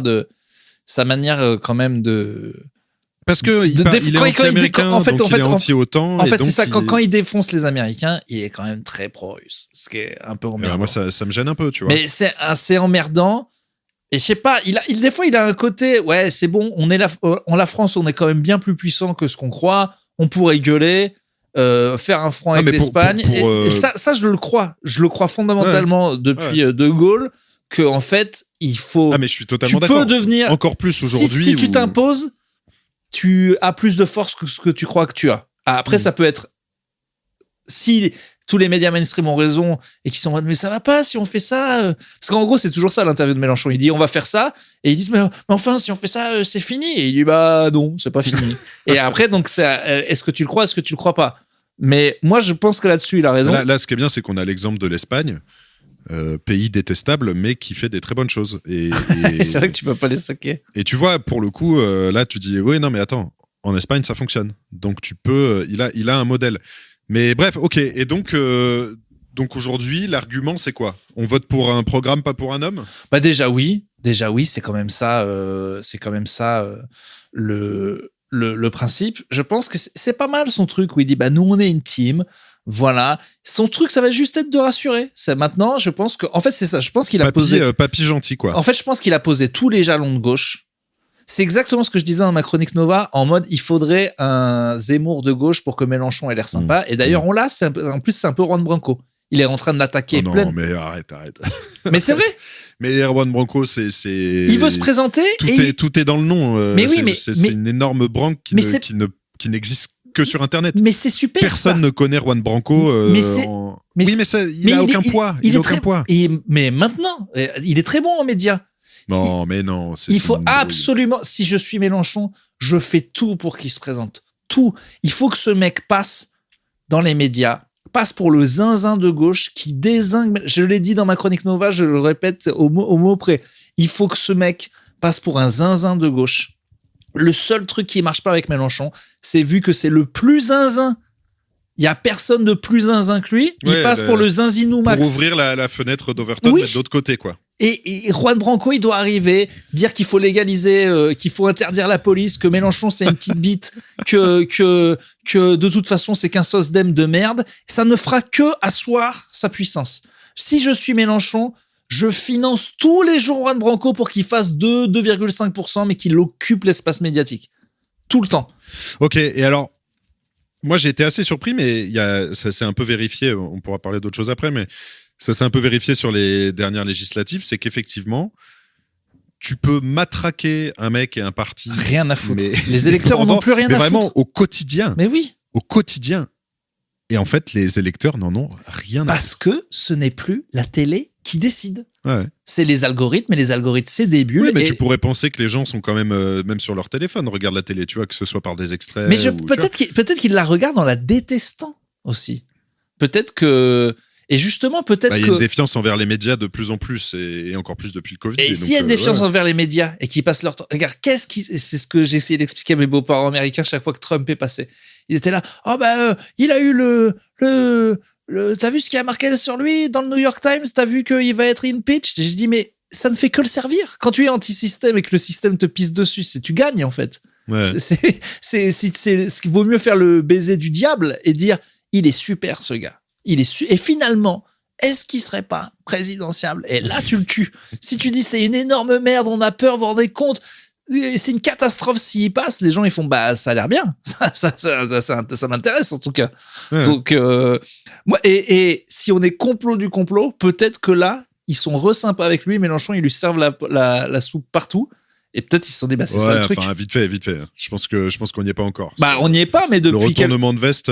quand même de. Parce que il est anti-américain, donc il est anti-OTAN. En fait, c'est ça. Quand il défonce les Américains, il est quand même très pro-russe. Ce qui est un peu emmerdant. Moi, ça me gêne un peu, tu vois. Mais c'est assez emmerdant. Et je sais pas, des fois, il a un côté, ouais, c'est bon, la France, on est quand même bien plus puissant que ce qu'on croit. On pourrait gueuler, faire un front avec l'Espagne. Et ça, je le crois. Je le crois fondamentalement depuis De Gaulle, que en fait, il faut. Ah, mais je suis totalement d'accord. Tu peux devenir. Encore plus aujourd'hui. Si tu t'imposes, tu as plus de force que ce que tu crois que tu as. Après, ça peut être... Si tous les médias mainstream ont raison et qu'ils sont en mode « mais ça va pas si on fait ça ». Parce qu'en gros, c'est toujours ça l'interview de Mélenchon. Il dit « on va faire ça ». Et ils disent « mais enfin, si on fait ça, c'est fini ». Et il dit « bah non, c'est pas fini ». Et après, donc, est-ce que tu le crois, est-ce que tu le crois pas ? Mais moi, je pense que là-dessus, il a raison. Là, ce qui est bien, c'est qu'on a l'exemple de l'Espagne, pays détestable, mais qui fait des très bonnes choses. Et c'est vrai que tu peux pas les saquer. Et tu vois, pour le coup, là, tu dis, oui, non, mais attends, en Espagne, ça fonctionne. Donc, tu peux, il a un modèle. Mais bref, ok. Et donc aujourd'hui, l'argument, c'est quoi ? On vote pour un programme, pas pour un homme ? Bah déjà oui, c'est quand même ça. Le principe. Je pense que c'est pas mal son truc où il dit bah nous on est une team. Voilà, son truc, ça va juste être de rassurer. C'est maintenant, je pense que, en fait, c'est ça. Je pense qu'il a posé papy gentil, quoi. En fait, je pense qu'il a posé tous les jalons de gauche. C'est exactement ce que je disais dans ma chronique Nova, en mode il faudrait un Zemmour de gauche pour que Mélenchon ait l'air sympa. Et d'ailleurs, on l'a. En plus, c'est un peu Juan Branco. Il est en train de l'attaquer. Non, mais arrête. Mais c'est vrai. Mais Juan Branco, c'est. Il veut se présenter. Tout est dans le nom. Mais oui, c'est une énorme branque qui n'existe que sur Internet. Mais c'est super. Personne ne connaît Juan Branco. Mais ça, il a aucun poids. Il a aucun poids. Mais maintenant, il est très bon en médias. Non, mais non. Il faut absolument. Si je suis Mélenchon, je fais tout pour qu'il se présente. Tout. Il faut que ce mec passe dans les médias, passe pour le zinzin de gauche qui dézingue. Je l'ai dit dans ma chronique Nova, je le répète au mot près. Il faut que ce mec passe pour un zinzin de gauche. Le seul truc qui marche pas avec Mélenchon, c'est vu que c'est le plus zinzin. Il y a personne de plus zinzin que lui. Il passe pour le zinzinou max. Pour ouvrir la fenêtre d'Overton, mais de l'autre côté, quoi. Et Juan Branco, il doit arriver, dire qu'il faut légaliser, qu'il faut interdire la police, que Mélenchon, c'est une petite bite, que de toute façon, c'est qu'un SOSDEM de merde. Ça ne fera que asseoir sa puissance. Si je suis Mélenchon, je finance tous les jours Juan Branco pour qu'il fasse 2,5%, mais qu'il occupe l'espace médiatique. Tout le temps. Ok, et alors, moi, j'ai été assez surpris, mais ça s'est un peu vérifié. On pourra parler d'autres choses après, mais ça s'est un peu vérifié sur les dernières législatives. C'est qu'effectivement, tu peux matraquer un mec et un parti. Rien à foutre. Les électeurs n'ont plus rien à foutre. Mais vraiment, au quotidien. Mais oui. Au quotidien. Et en fait, les électeurs n'en ont rien à foutre. Parce que ce n'est plus la télé qui décide. Ouais. C'est les algorithmes, et les algorithmes, c'est des bulles. Oui, mais tu pourrais penser que les gens sont quand même sur leur téléphone, regardent la télé, tu vois, que ce soit par des extraits. Mais peut-être qu'ils la regardent en la détestant aussi. Peut-être que... Et justement, peut-être il y a une défiance envers les médias de plus en plus, et encore plus depuis le Covid. Et s'il y a une défiance envers les médias, et qu'ils passent leur temps... Regarde, c'est ce que j'ai essayé d'expliquer à mes beaux-parents américains chaque fois que Trump est passé. Ils étaient là, il a eu t'as vu ce qui a marqué sur lui dans le New York Times? T'as vu qu'il va être impeached? J'ai dit, mais ça ne fait que le servir. Quand tu es anti-système et que le système te pisse dessus, tu gagnes, en fait. Ouais. Il vaut mieux faire le baiser du diable et dire, il est super, ce gars. Et finalement, est-ce qu'il serait pas présidentiable? Et là, tu le tues. Si tu dis, c'est une énorme merde, on a peur, vous vous rendez compte, c'est une catastrophe s'il passe, les gens ils font ça a l'air bien, ça m'intéresse en tout cas. Ouais. Donc moi et si on est complot du complot, peut-être que là ils sont sympas avec lui. Mélenchon, ils lui servent la soupe partout. Et peut-être ils se sont dit, c'est ça le truc. Vite fait. Je pense qu'on n'y est pas encore. On n'y est pas, mais depuis le retournement de veste.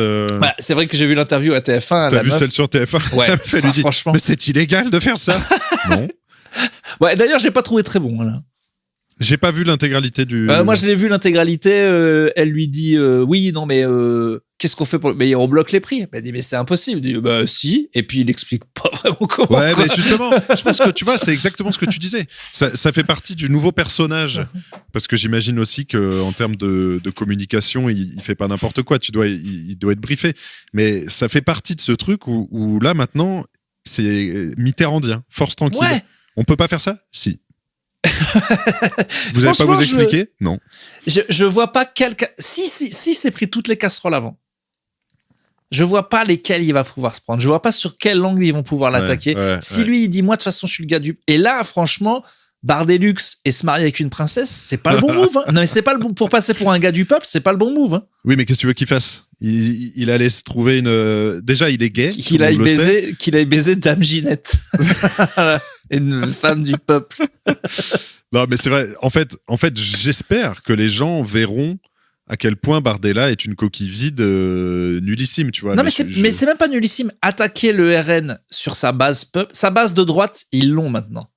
C'est vrai que j'ai vu l'interview à TF1. T'as vu celle sur TF1? Ouais. Franchement. Mais c'est illégal de faire ça. Non. Ouais. D'ailleurs, j'ai pas trouvé très bon là. J'ai pas vu l'intégralité du. Moi, je l'ai vu l'intégralité. Elle lui dit oui, non, mais qu'est-ce qu'on fait pour. Mais on bloque les prix. Elle dit mais c'est impossible. Il dit si. Et puis il explique pas vraiment comment. Ouais, mais justement, je pense que tu vois, c'est exactement ce que tu disais. Ça fait partie du nouveau personnage, parce que j'imagine aussi que en termes de communication, il fait pas n'importe quoi. Il doit être briefé. Mais ça fait partie de ce truc où là maintenant, c'est mitterrandien, force tranquille. Ouais. On peut pas faire ça? Si. Vous n'allez pas vous expliquer? Non. Je vois pas si c'est pris toutes les casseroles avant. Je vois pas lesquelles il va pouvoir se prendre. Je vois pas sur quel angle ils vont pouvoir l'attaquer. Si lui il dit moi de toute façon je suis le gars du. Et là franchement Bardelux et se marier avec une princesse, c'est pas le bon move. Hein. Non mais c'est pas le bon pour passer pour un gars du peuple, c'est pas le bon move. Hein. Oui mais qu'est-ce que tu veux qu'il fasse? Il allait se trouver une. Déjà il est gay. Qu'il aille baiser Dame Ginette. Une femme du peuple. Non, mais c'est vrai. En fait, j'espère que les gens verront à quel point Bardella est une coquille vide nullissime, tu vois. Non, mais c'est même pas nullissime. Attaquer le RN sur sa base peuple, sa base de droite, ils l'ont maintenant.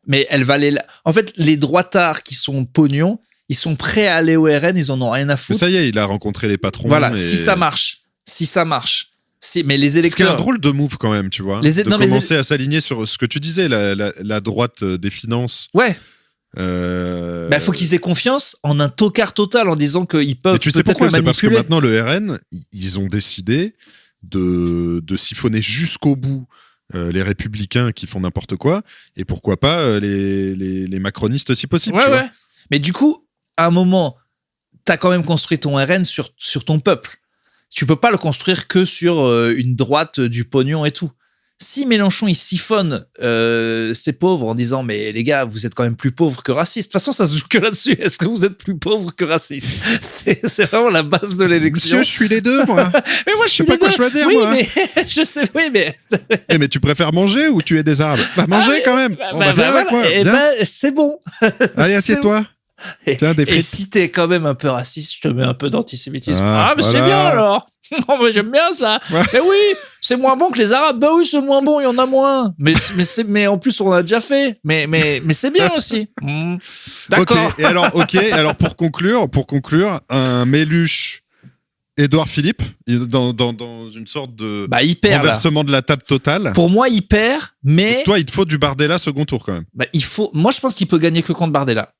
Mais elle va aller. En fait, les droitards qui sont pognon, ils sont prêts à aller au RN, ils en ont rien à foutre. Ça y est, il a rencontré les patrons. Voilà, si ça marche. si ça marche. Mais les électeurs. C'est un drôle de move quand même, tu vois. Commencer à s'aligner sur ce que tu disais, la droite des finances. Ouais. Faut qu'ils aient confiance en un tocard total en disant qu'ils peuvent peut-être le manipuler. C'est parce que maintenant le RN, ils ont décidé de siphonner jusqu'au bout les républicains qui font n'importe quoi, et pourquoi pas les macronistes si possible. Ouais, ouais. Mais du coup, à un moment, t'as quand même construit ton RN sur ton peuple. Tu peux pas le construire que sur une droite du pognon et tout. Si Mélenchon il siphonne ces pauvres en disant mais les gars vous êtes quand même plus pauvres que racistes. De toute façon ça se joue que là-dessus. Est-ce que vous êtes plus pauvres que racistes? C'est vraiment la base de l'élection. Monsieur, je suis les deux moi. Mais moi je suis sais pas quoi choisir oui, moi. Mais je sais mais. Mais tu préfères manger ou tuer des arbres? Manger quand même. C'est bon. Allez assieds-toi. Tiens, des frites. Et si t'es quand même un peu raciste, je te mets un peu d'antisémitisme. Mais voilà. c'est bien alors. Oh, mais j'aime bien ça. Ouais. Mais oui, c'est moins bon que les Arabes. Bah oui, c'est moins bon, il y en a moins. Mais en plus, on l'a déjà fait. Mais c'est bien aussi. D'accord. Ok. Et alors pour conclure, un Méluche, Édouard Philippe, dans une sorte de renversement de la table totale. Pour moi, il perd, mais. Donc toi, il te faut du Bardella second tour quand même. Moi, je pense qu'il peut gagner que contre Bardella.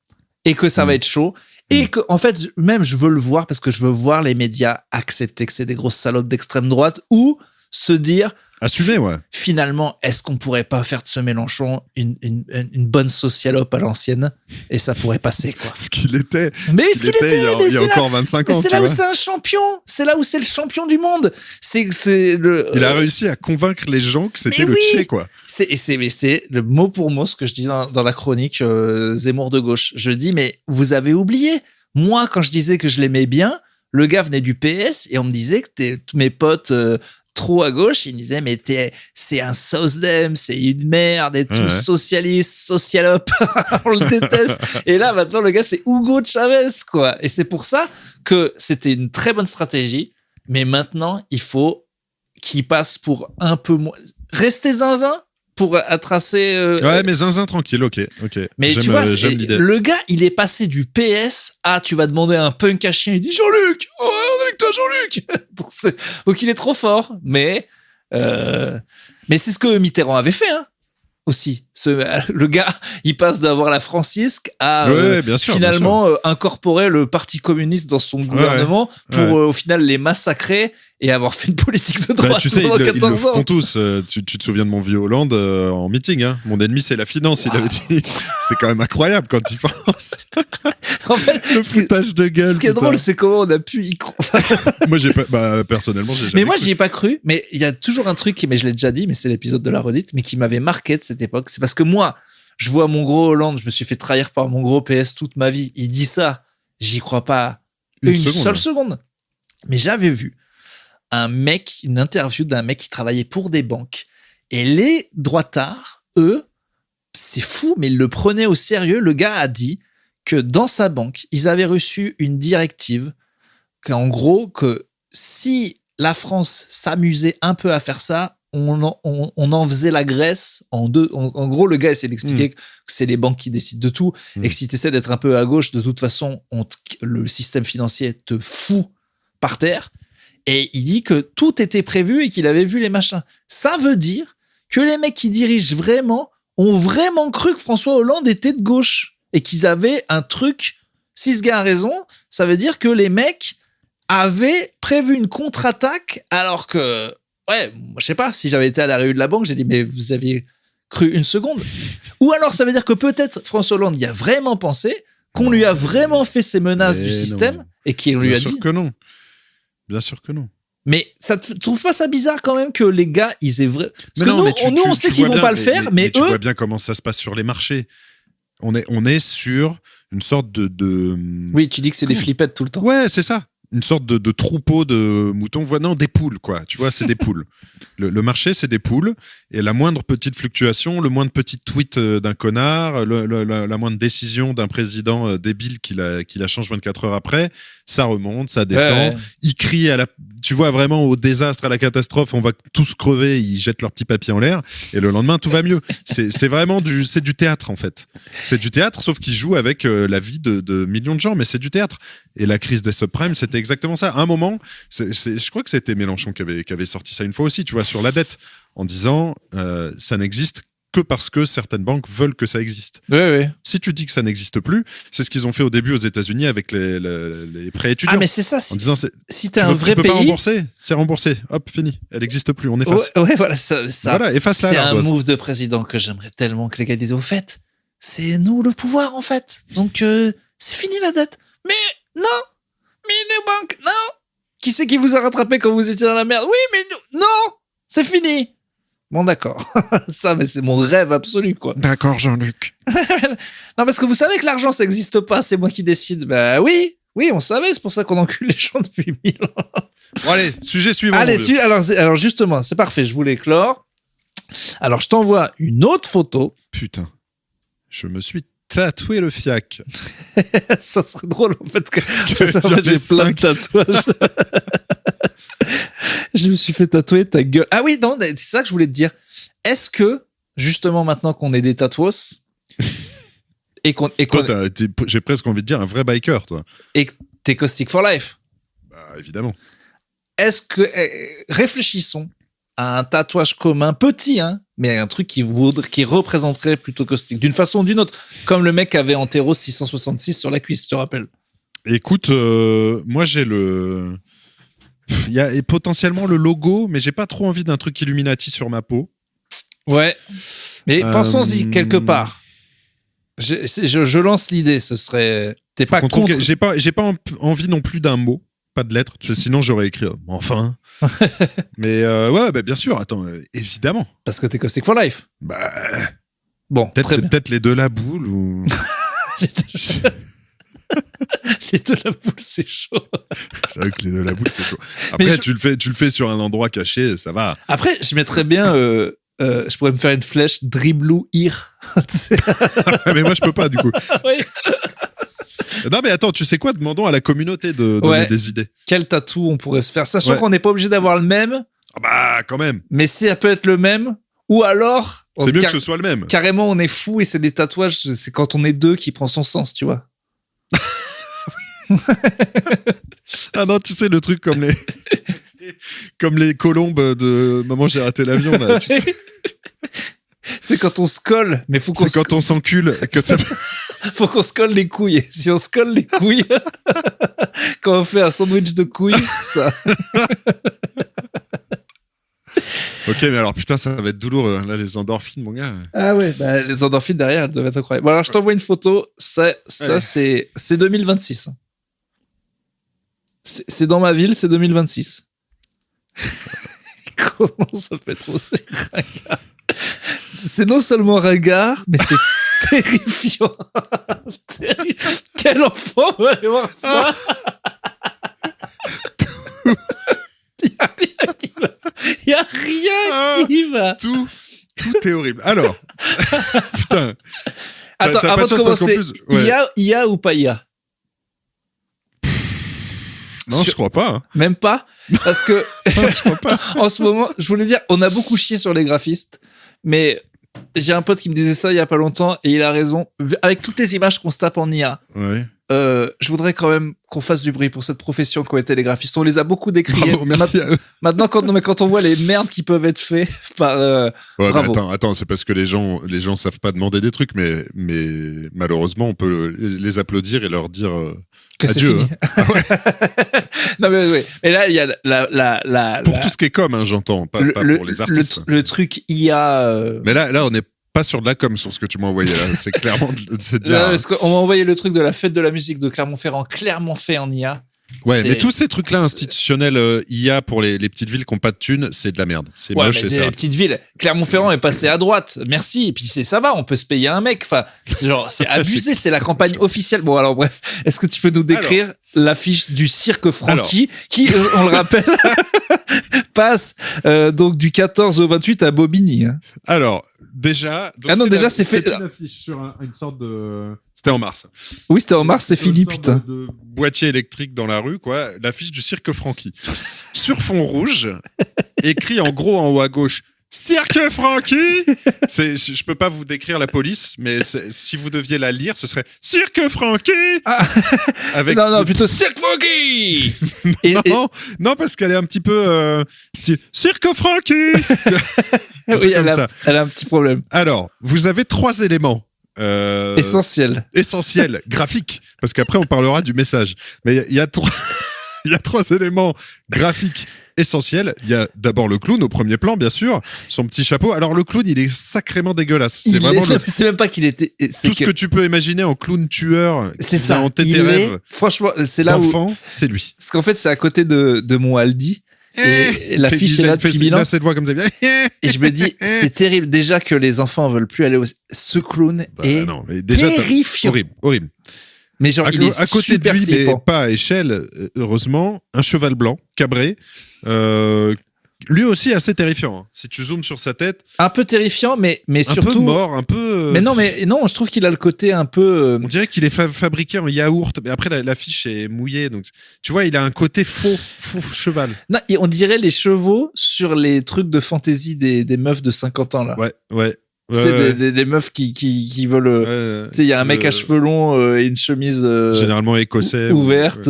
Et que ça va être chaud. Et que, en fait, même, je veux le voir parce que je veux voir les médias accepter que c'est des grosses salopes d'extrême droite ou se dire. Assumer, ouais. Finalement, est-ce qu'on pourrait pas faire de ce Mélenchon une bonne socialope à l'ancienne et ça pourrait passer, quoi. Ce qu'il était. Mais ce qu'il était, il y a encore 25 ans. C'est là où c'est un champion. C'est là où c'est le champion du monde. Il a réussi à convaincre les gens que c'était le Tché, quoi. C'est le mot pour mot ce que je dis dans la chronique Zemmour de gauche. Je dis, mais vous avez oublié. Moi, quand je disais que je l'aimais bien, le gars venait du PS et on me disait que tous mes potes trop à gauche, ils me disaient mais c'est un SOSDEM, c'est une merde et tout, socialiste, socialope, on le déteste. Et là maintenant le gars c'est Hugo Chavez, quoi. Et c'est pour ça que c'était une très bonne stratégie, mais maintenant il faut qu'il passe pour un peu moins rester zinzin pour tracer. Ouais, mais zinzin tranquille, ok. Mais tu vois, le gars, il est passé du PS à tu vas demander à un punk à chien, il dit Jean-Luc, on est avec toi Jean-Luc. Donc il est trop fort, mais c'est ce que Mitterrand avait fait, hein. Aussi, le gars, il passe d'avoir la Francisque à finalement incorporer le Parti communiste dans son gouvernement pour au final les massacrer et avoir fait une politique de droite pendant 14 ans. Ils le font tous. Tu te souviens de mon vieux Hollande en meeting, hein. Mon ennemi, c'est la finance, il avait dit. C'est quand même incroyable quand tu penses. En fait, le foutage de gueule. Ce qui est drôle, c'est comment on a pu y croire. Moi, personnellement, j'ai jamais Mais moi, j'y ai pas cru. Mais il y a toujours un truc, mais je l'ai déjà dit, mais c'est l'épisode de la redite, mais qui m'avait marqué de cette époque. C'est parce que moi, je vois mon gros Hollande, je me suis fait trahir par mon gros PS toute ma vie. Il dit ça, j'y crois pas une seule seconde. Mais j'avais vu une interview d'un mec qui travaillait pour des banques. Et les droitards, eux, c'est fou, mais ils le prenaient au sérieux. Le gars a dit que dans sa banque, ils avaient reçu une directive qu'en gros, que si la France s'amusait un peu à faire ça, on en faisait la Grèce en deux. En gros, le gars essaie d'expliquer que c'est les banques qui décident de tout et que si tu essaies d'être un peu à gauche, de toute façon, le système financier te fout par terre. Et il dit que tout était prévu et qu'il avait vu les machins. Ça veut dire que les mecs qui dirigent vraiment ont vraiment cru que François Hollande était de gauche et qu'ils avaient un truc. Si ce gars a raison, ça veut dire que les mecs avaient prévu une contre-attaque alors que, je sais pas, si j'avais été à la réunion de la banque, j'ai dit, mais vous aviez cru une seconde. Ou alors ça veut dire que peut-être François Hollande y a vraiment pensé, qu'on lui a vraiment fait ces menaces du système et qu'il lui a dit. Bien sûr que non. Mais ça te trouve pas ça bizarre quand même que les gars, ils aient vrai. Parce que nous, on sait qu'ils vont pas le faire, mais eux. Tu vois bien comment ça se passe sur les marchés. On est sur une sorte de... Oui, tu dis que c'est des flippettes tout le temps. Ouais, c'est ça. Une sorte de troupeau de moutons. Non, des poules, quoi. Tu vois, c'est des poules. Le marché, c'est des poules. Et la moindre petite fluctuation, le moindre petit tweet d'un connard, la moindre décision d'un président débile qui la change 24 heures après, ça remonte, ça descend. Il crie tu vois, vraiment au désastre, à la catastrophe, on va tous crever, ils jettent leur petit papier en l'air. Et le lendemain, tout va mieux. C'est vraiment du théâtre, en fait. C'est du théâtre, sauf qu'ils jouent avec la vie de millions de gens. Mais c'est du théâtre. Et la crise des subprimes, c'était exactement ça. À un moment, je crois que c'était Mélenchon qui avait sorti ça une fois aussi, tu vois, sur la dette, en disant ça n'existe que parce que certaines banques veulent que ça existe. Oui. Si tu dis que ça n'existe plus, c'est ce qu'ils ont fait au début aux États-Unis avec les prêts étudiants. Ah, mais c'est ça. En disant, si t'es un vrai tu peux pays. pas rembourser, c'est remboursé. Hop, fini. Elle n'existe plus, on efface. Ouais, voilà, ça. Voilà, efface-la. C'est un move de président que j'aimerais tellement que les gars disent, au fait, c'est nous le pouvoir, en fait. Donc, c'est fini la dette. Mais non! Mais les banques, non! Qui c'est qui vous a rattrapé quand vous étiez dans la merde? Oui, mais non! C'est fini! Bon, d'accord. Ça, mais c'est mon rêve absolu, quoi. D'accord, Jean-Luc. Non, parce que vous savez que l'argent, ça n'existe pas, c'est moi qui décide. Bah oui, on savait, c'est pour ça qu'on encule les gens depuis 1000 ans. Bon, allez, sujet suivant. Allez, alors justement, c'est parfait, je voulais clore. Alors, je t'envoie une autre photo. Putain, je me suis tatoué le fiac. Ça serait drôle, en fait, que j'ai plein de tatouages. Je me suis fait tatouer ta gueule. Ah oui, non, c'est ça que je voulais te dire. Est-ce que, justement, maintenant qu'on est des tatouos, Toi, j'ai presque envie de dire un vrai biker, toi. Et que t'es Caustic for Life. Bah, évidemment. Est-ce que, réfléchissons à un tatouage commun, petit, hein, mais un truc qui représenterait plutôt Caustic, d'une façon ou d'une autre, comme le mec avait Antero 666 sur la cuisse, tu te rappelles? Écoute, moi j'ai il y a potentiellement le logo, mais j'ai pas trop envie d'un truc Illuminati sur ma peau. Ouais. Mais pensons-y quelque part. Je lance l'idée, ce serait. T'es pas contre. J'ai pas envie non plus d'un mot, pas de lettre. Sinon j'aurais écrit enfin. Mais ouais, bah, bien sûr. Attends, évidemment. Parce que t'es Caustic for Life. Bah. Bon. Peut-être les deux la boule ou. Les deux la boule, c'est chaud. J'avoue que les deux la boule, c'est chaud. Après, tu le fais sur un endroit caché, ça va. Après, je mettrais bien. Je pourrais me faire une flèche Driblou Ir. Mais moi, je peux pas, du coup. Oui. Non, mais attends, tu sais quoi? Demandons à la communauté de donner des idées. Quel tatou on pourrait se faire, sachant qu'on n'est pas obligé d'avoir le même. Ah bah, quand même. Mais si ça peut être le même, ou alors. C'est mieux que ce soit le même. Carrément, on est fou et c'est des tatouages. C'est quand on est deux qui prend son sens, tu vois. Ah non, tu sais, le truc comme les colombes de Maman, j'ai raté l'avion, là, tu sais. C'est quand on se colle, mais faut qu'on C'est quand on s'encule que ça. Faut qu'on se colle les couilles. Si on se colle les couilles, quand on fait un sandwich de couilles, ça. Ok, mais alors putain, ça va être douloureux. Là, les endorphines, mon gars. Ah ouais, bah, les endorphines derrière, elles doivent être incroyables. Bon, alors je t'envoie une photo. Ça c'est 2026. C'est dans ma ville, c'est 2026. Comment ça peut être aussi ringard? C'est non seulement ringard, mais c'est terrifiant. Quel enfant va aller voir ça? Il y a rien qui va. Tout est horrible. Alors, putain. Attends, avant de commencer, IA ou pas IA? Non, je crois pas. Hein. Même pas? Parce que, non, je crois pas. En ce moment, je voulais dire, on a beaucoup chié sur les graphistes, mais j'ai un pote qui me disait ça il y a pas longtemps et il a raison. Avec toutes les images qu'on se tape en IA, je voudrais quand même qu'on fasse du bruit pour cette profession qu'ont été les graphistes. On les a beaucoup décriés. Bravo, merci à eux. Maintenant, quand on voit les merdes qui peuvent être faites par, bravo. Mais attends, c'est parce que les gens savent pas demander des trucs, mais malheureusement, on peut les applaudir et leur dire que adieu. C'est fini. Hein. Ouais. Non, mais oui. Et là, il y a pour tout ce qui est com, hein, j'entends, pas pour les artistes. Le truc IA. Mais là, on n'est pas sur de la com, sur ce que tu m'as envoyé là. C'est clairement de là, parce qu'on m'a envoyé le truc de la fête de la musique de Clermont-Ferrand, clairement fait en IA. Ouais, mais tous ces trucs-là institutionnels IA pour les petites villes qui n'ont pas de thunes, c'est de la merde. C'est moche et les petites villes. Clermont-Ferrand est passé à droite. Merci. Et puis ça va, on peut se payer un mec. Enfin, c'est abusé. C'est la campagne officielle. Bon, alors bref, est-ce que tu peux nous décrire l'affiche du cirque Francky qui, on le rappelle, passe donc du 14 au 28 à Bobigny. Hein. Alors, déjà. C'est fait. C'était une affiche sur une sorte de. C'était en mars. Oui, c'était en mars, c'est fini, putain. De boîtier électrique dans la rue, quoi. L'affiche du cirque Francky. Sur fond rouge, écrit en gros en haut à gauche, Cirque Francky. Je peux pas vous décrire la police, mais si vous deviez la lire, ce serait Cirque Francky. Avec non, plutôt Cirque Francky. Non, parce qu'elle est un petit peu Cirque Francky. Oui, elle a un petit problème. Alors, vous avez 3 éléments. Essentiel, graphique, parce qu'après on parlera du message. Mais il y a 3 éléments graphiques essentiels. Il y a d'abord le clown au premier plan, bien sûr, son petit chapeau. Alors le clown, il est sacrément dégueulasse. C'est même pas qu'il était. Tout ce que tu peux imaginer en clown tueur. C'est ça. En tes rêves. Franchement, c'est là où. C'est lui. Parce qu'en fait, c'est à côté de mon Aldi. Et l'affiche est là depuis 1000 ans. Là, cette voix comme ça. Et je me dis, c'est terrible. Déjà que les enfants veulent plus aller ce clown est terrifiant. Horrible. Mais genre, il est à côté de lui, flippant. mais pas à échelle, heureusement, un cheval blanc, cabré. Lui aussi assez terrifiant. Hein. Si tu zoomes sur sa tête. Un peu terrifiant, mais surtout. Un peu mort, un peu. Mais non, je trouve qu'il a le côté un peu. On dirait qu'il est fabriqué en yaourt, mais après l'affiche est mouillée, donc tu vois, il a un côté faux cheval. Non, et on dirait les chevaux sur les trucs de fantaisie des meufs de 50 ans là. Ouais. C'est des meufs qui veulent. Tu sais, il y a un mec à cheveux longs et une chemise. Généralement écossais. Ouverte,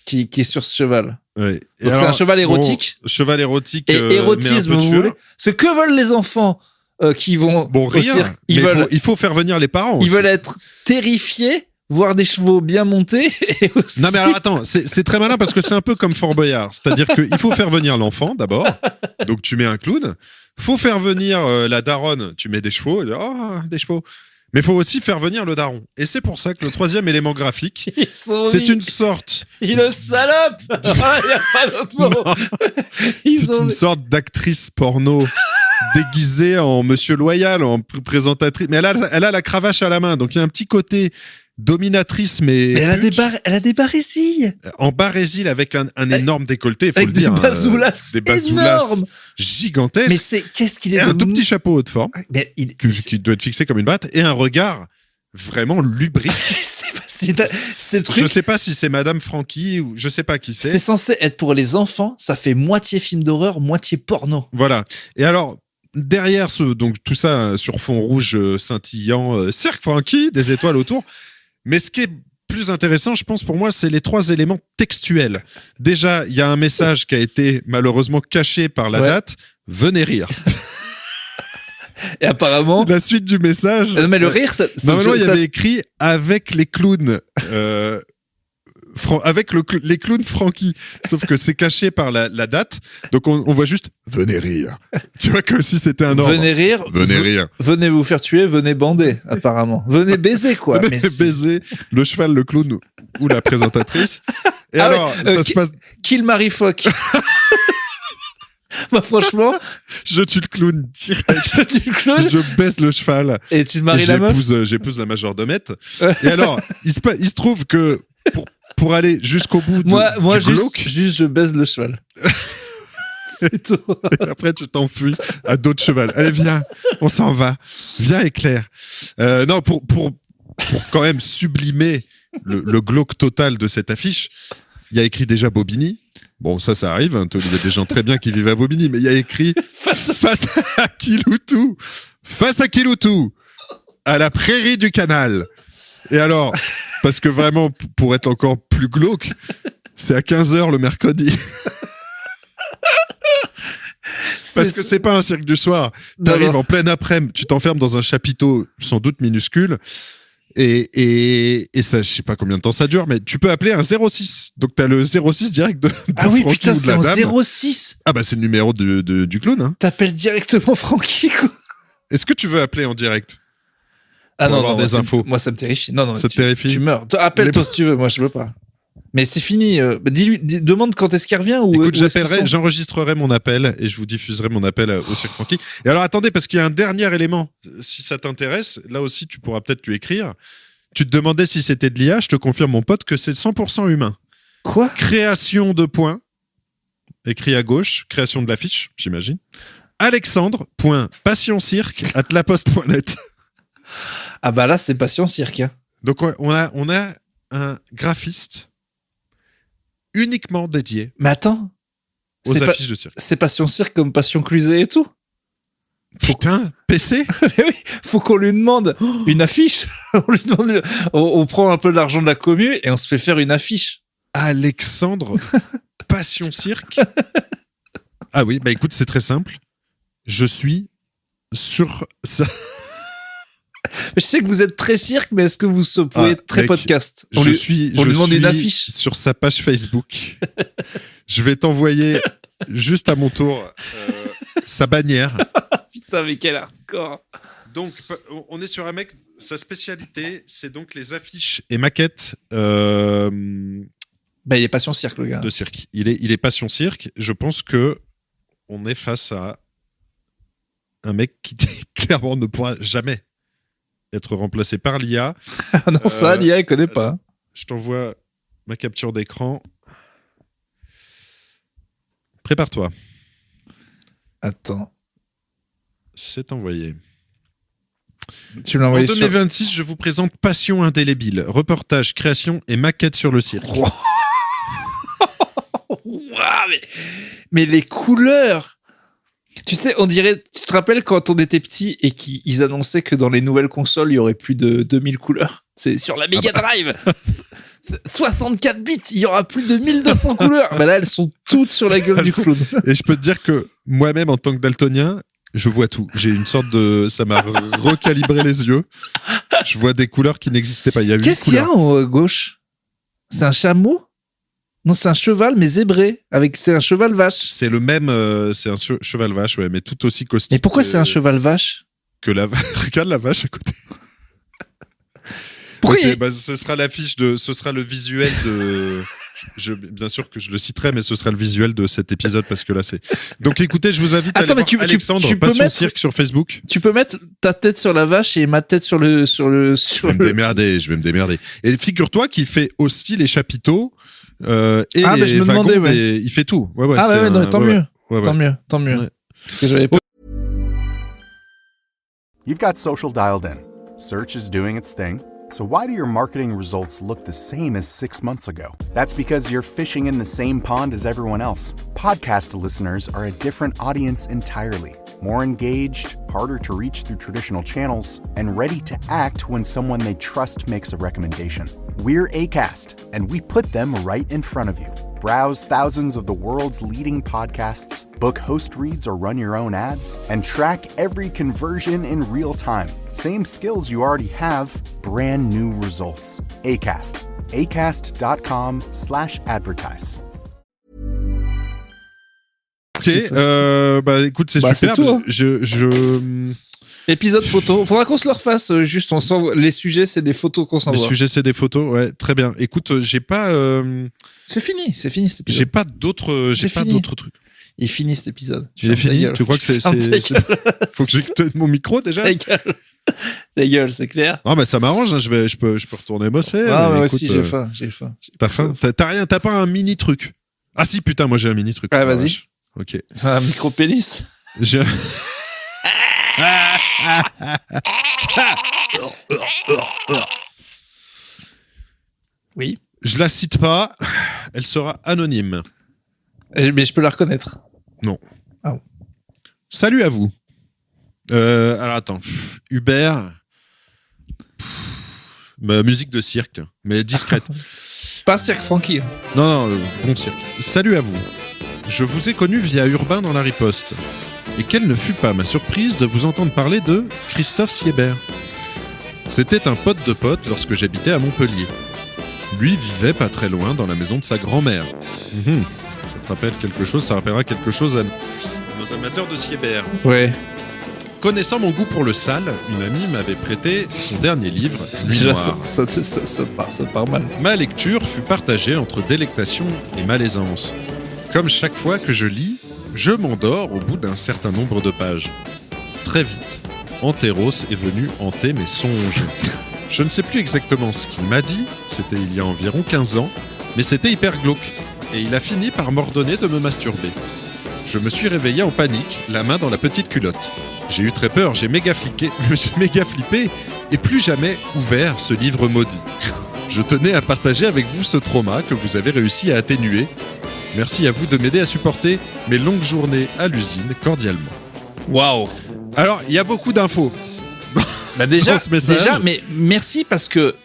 qui est sur ce cheval. Ouais. Donc alors, c'est un cheval érotique. Cheval érotique. Et érotisme, vous voulez. Ce que veulent les enfants qui vont au cirque. Il faut faire venir les parents. Ils veulent être terrifiés, voir des chevaux bien montés. Et aussi... Non mais alors attends, c'est très malin parce que c'est un peu comme Fort Boyard. C'est-à-dire qu'il faut faire venir l'enfant d'abord. Donc tu mets un clown. Faut faire venir la daronne. Tu mets des chevaux. Des chevaux. Mais il faut aussi faire venir le daron. Et c'est pour ça que le 3e élément graphique, c'est une sorte... Une salope. Il n'y a pas d'autre mot. C'est une sorte d'actrice porno déguisée en Monsieur Loyal, en présentatrice. Mais elle a la cravache à la main. Donc il y a un petit côté dominatrice, mais elle a des barésilles. En barésil avec un énorme décolleté, il faut le dire. Des bazoulas énormes. Gigantesques. Mais qu'est-ce qu'il est un tout petit chapeau haut de forme, qui doit être fixé comme une batte, et un regard vraiment lubrique. C'est le truc. Je sais pas si c'est Madame Francky ou je sais pas qui c'est. C'est censé être pour les enfants, ça fait moitié film d'horreur, moitié porno. Voilà. Et alors, derrière donc tout ça sur fond rouge scintillant, Cirque Francky, des étoiles autour. Mais ce qui est plus intéressant, je pense, pour moi, c'est les 3 éléments textuels. Déjà, il y a un message qui a été malheureusement caché par la date. Venez rire. Et apparemment... La suite du message... Non, mais le rire, ça... Normalement, il y avait écrit « Avec les clowns... avec les clowns Francky. Sauf que c'est caché par la date. Donc, on voit juste « Venez rire ». Tu vois, comme si c'était un ordre. Venez rire. Venez vous faire tuer, venez bander, apparemment. Venez baiser, quoi. Venez baiser le cheval, le clown ou la présentatrice. Et alors, ça se passe... Kill Marie Fock. Bah, franchement... Je tue le clown direct. Je baisse le cheval. Et tu te maries la meuf. J'épouse la majordomette. Et alors, il se trouve que pour aller jusqu'au bout du glauque... juste je baise le cheval. C'est tout. Et après, tu t'enfuis à d'autres chevals. Allez, viens, on s'en va. Viens, Éclair. Non, pour quand même sublimer le glauque total de cette affiche, il y a écrit déjà Bobigny. Bon, ça arrive. Hein. Il y a des gens très bien qui vivent à Bobigny, mais il y a écrit face à Kiloutou. Face à Kiloutou. À la prairie du canal. Et alors, parce que vraiment, pour être encore plus glauque, c'est à 15h le mercredi. Parce que c'est pas un cirque du soir. T'arrives en pleine après-midi, tu t'enfermes dans un chapiteau sans doute minuscule. Et ça, je sais pas combien de temps ça dure, mais tu peux appeler un 06. Donc t'as le 06 direct de ah oui, Francky putain, ou de la c'est dame. un 06. Ah bah c'est le numéro du clown. Hein. T'appelles directement Francky, quoi. Est-ce que tu veux appeler en direct? Ah non, avoir des infos. Moi, ça me terrifie. Non, ça te terrifie. Tu meurs. Appelle-toi si tu veux. Moi, je veux pas. Mais c'est fini. Dis-lui, demande quand est-ce qu'il revient. Écoute, j'enregistrerai mon appel et je vous diffuserai mon appel au Cirque Francky. Et alors, attendez, parce qu'il y a un dernier élément. Si ça t'intéresse, là aussi, tu pourras peut-être lui écrire. Tu te demandais si c'était de l'IA. Je te confirme, mon pote, que c'est 100% humain. Quoi? Création de points. Écrit à gauche. Création de l'affiche, j'imagine. Alexandre.passioncirque@laposte.net. Ah bah là, c'est Passion Cirque. Hein. Donc, on a un graphiste uniquement dédié mais attends, aux affiches de cirque. C'est Passion Cirque comme Passion Cluzet et tout? Putain, PC. Mais oui, faut qu'on lui demande une affiche. On prend un peu l'argent de la commu et on se fait faire une affiche. Alexandre, Passion Cirque. Ah oui, bah écoute, c'est très simple. Je suis sur ça. Je sais que vous êtes très cirque, mais est-ce que vous pouvez être très mec, podcast? On lui demande une affiche sur sa page Facebook. Je vais t'envoyer juste à mon tour sa bannière. Putain, mais quel hardcore. Donc, on est sur un mec, sa spécialité, c'est donc les affiches et maquettes Il est passion cirque, le gars. de cirque. Il est passion cirque. Je pense que on est face à un mec qui clairement ne pourra jamais être remplacé par l'IA. Non, ça, l'IA, elle connaît pas. Je t'envoie ma capture d'écran. Prépare-toi. Attends. C'est envoyé. Tu l'as En envoyé 2026, je vous présente Passion indélébile, reportage, création et maquette sur le cirque. Wow, mais les couleurs. Tu sais, on dirait... Tu te rappelles quand on était petit et qu'ils annonçaient que dans les nouvelles consoles, il y aurait plus de 2000 couleurs? C'est sur la Mega Drive. 64 bits, il y aura plus de 1200 couleurs. Bah là, elles sont toutes sur la gueule du clown. Et je peux te dire que moi-même, en tant que daltonien, je vois tout. J'ai une sorte de... Ça m'a recalibré les yeux. Je vois des couleurs qui n'existaient pas. Il y a 8 Qu'est-ce qu'il y a en haut à gauche? C'est un chameau? Non, c'est un cheval, mais zébré. C'est un cheval vache. C'est le même... c'est un cheval vache, ouais, mais tout aussi caustique. Mais pourquoi c'est un cheval vache? Que la Regarde la vache à côté. Pourquoi Okay, bah, ce sera l'affiche de... Ce sera le visuel de... bien sûr que je le citerai, mais ce sera le visuel de cet épisode parce que là c'est. Donc écoutez, je vous invite à aller voir Alexandre Passion Cirque sur Facebook. Tu peux mettre ta tête sur la vache et ma tête sur le. Je vais me démerder. Et figure-toi qu'il fait aussi les chapiteaux et les je me wagons. demandais, ouais. Il fait tout. Tant mieux. Tant mieux. Ouais. Parce que j'avais pas. You've got social dialed in. Search is doing its thing. So why do your marketing results look the same as 6 months ago? That's because you're fishing in the same pond as everyone else. Podcast listeners are a different audience entirely. More engaged, harder to reach through traditional channels, and ready to act when someone they trust makes a recommendation. We're Acast, and we put them right in front of you. Browse thousands of the world's leading podcasts, book host reads or run your own ads, and track every conversion in real time. Same skills you already have, brand new results. Acast. Acast.com/advertise. Ok, bah écoute, c'est super. C'est tout, hein. Épisode photo. Faudra qu'on se le refasse. Juste, on s'envoie. Les sujets, c'est des photos qu'on s'envoie. Les sujets, c'est des photos. Ouais, très bien. Écoute, j'ai pas. C'est fini cet épisode. J'ai pas d'autres trucs. Il est fini cet épisode. Il est fini. Tu crois que c'est... Faut que j'éteinte mon micro déjà. Ta gueule, c'est clair. Ah bah ça m'arrange. Hein. Je peux retourner bosser. Ah mais aussi j'ai faim. T'as faim. T'as rien. T'as pas un mini truc. Ah si putain, moi j'ai un mini truc. Ah vas-y. Ok. C'est un micro pénis. Oui. Je la cite pas. Elle sera anonyme. Mais je peux la reconnaître. Non. Ah bon. Salut à vous. Alors attends. Hubert. Musique de cirque, mais discrète. Pas Cirque Frankie. Non, bon cirque. Salut à vous. Je vous ai connu via Urbain dans la riposte. Et quelle ne fut pas ma surprise de vous entendre parler de Christophe Siebert. C'était un pote de pote lorsque j'habitais à Montpellier. Lui vivait pas très loin dans la maison de sa grand-mère. Ça te rappelle quelque chose, ça rappellera quelque chose à nos amateurs de Siebert. Ouais. Connaissant mon goût pour le sale, une amie m'avait prêté son dernier livre, Nuit Déjà, Noire. ça part mal. Ma lecture fut partagée entre délectation et malaisance. Comme chaque fois que je lis, je m'endors au bout d'un certain nombre de pages. Très vite, Anteros est venu hanter mes songes. Je ne sais plus exactement ce qu'il m'a dit, c'était il y a environ 15 ans, mais c'était hyper glauque, et il a fini par m'ordonner de me masturber. Je me suis réveillé en panique, la main dans la petite culotte. J'ai eu très peur, j'ai méga flippé, et plus jamais ouvert ce livre maudit. Je tenais à partager avec vous ce trauma que vous avez réussi à atténuer. Merci à vous de m'aider à supporter mes longues journées à l'usine cordialement. Waouh. Alors, il y a beaucoup d'infos. Déjà, ce message. mais merci parce que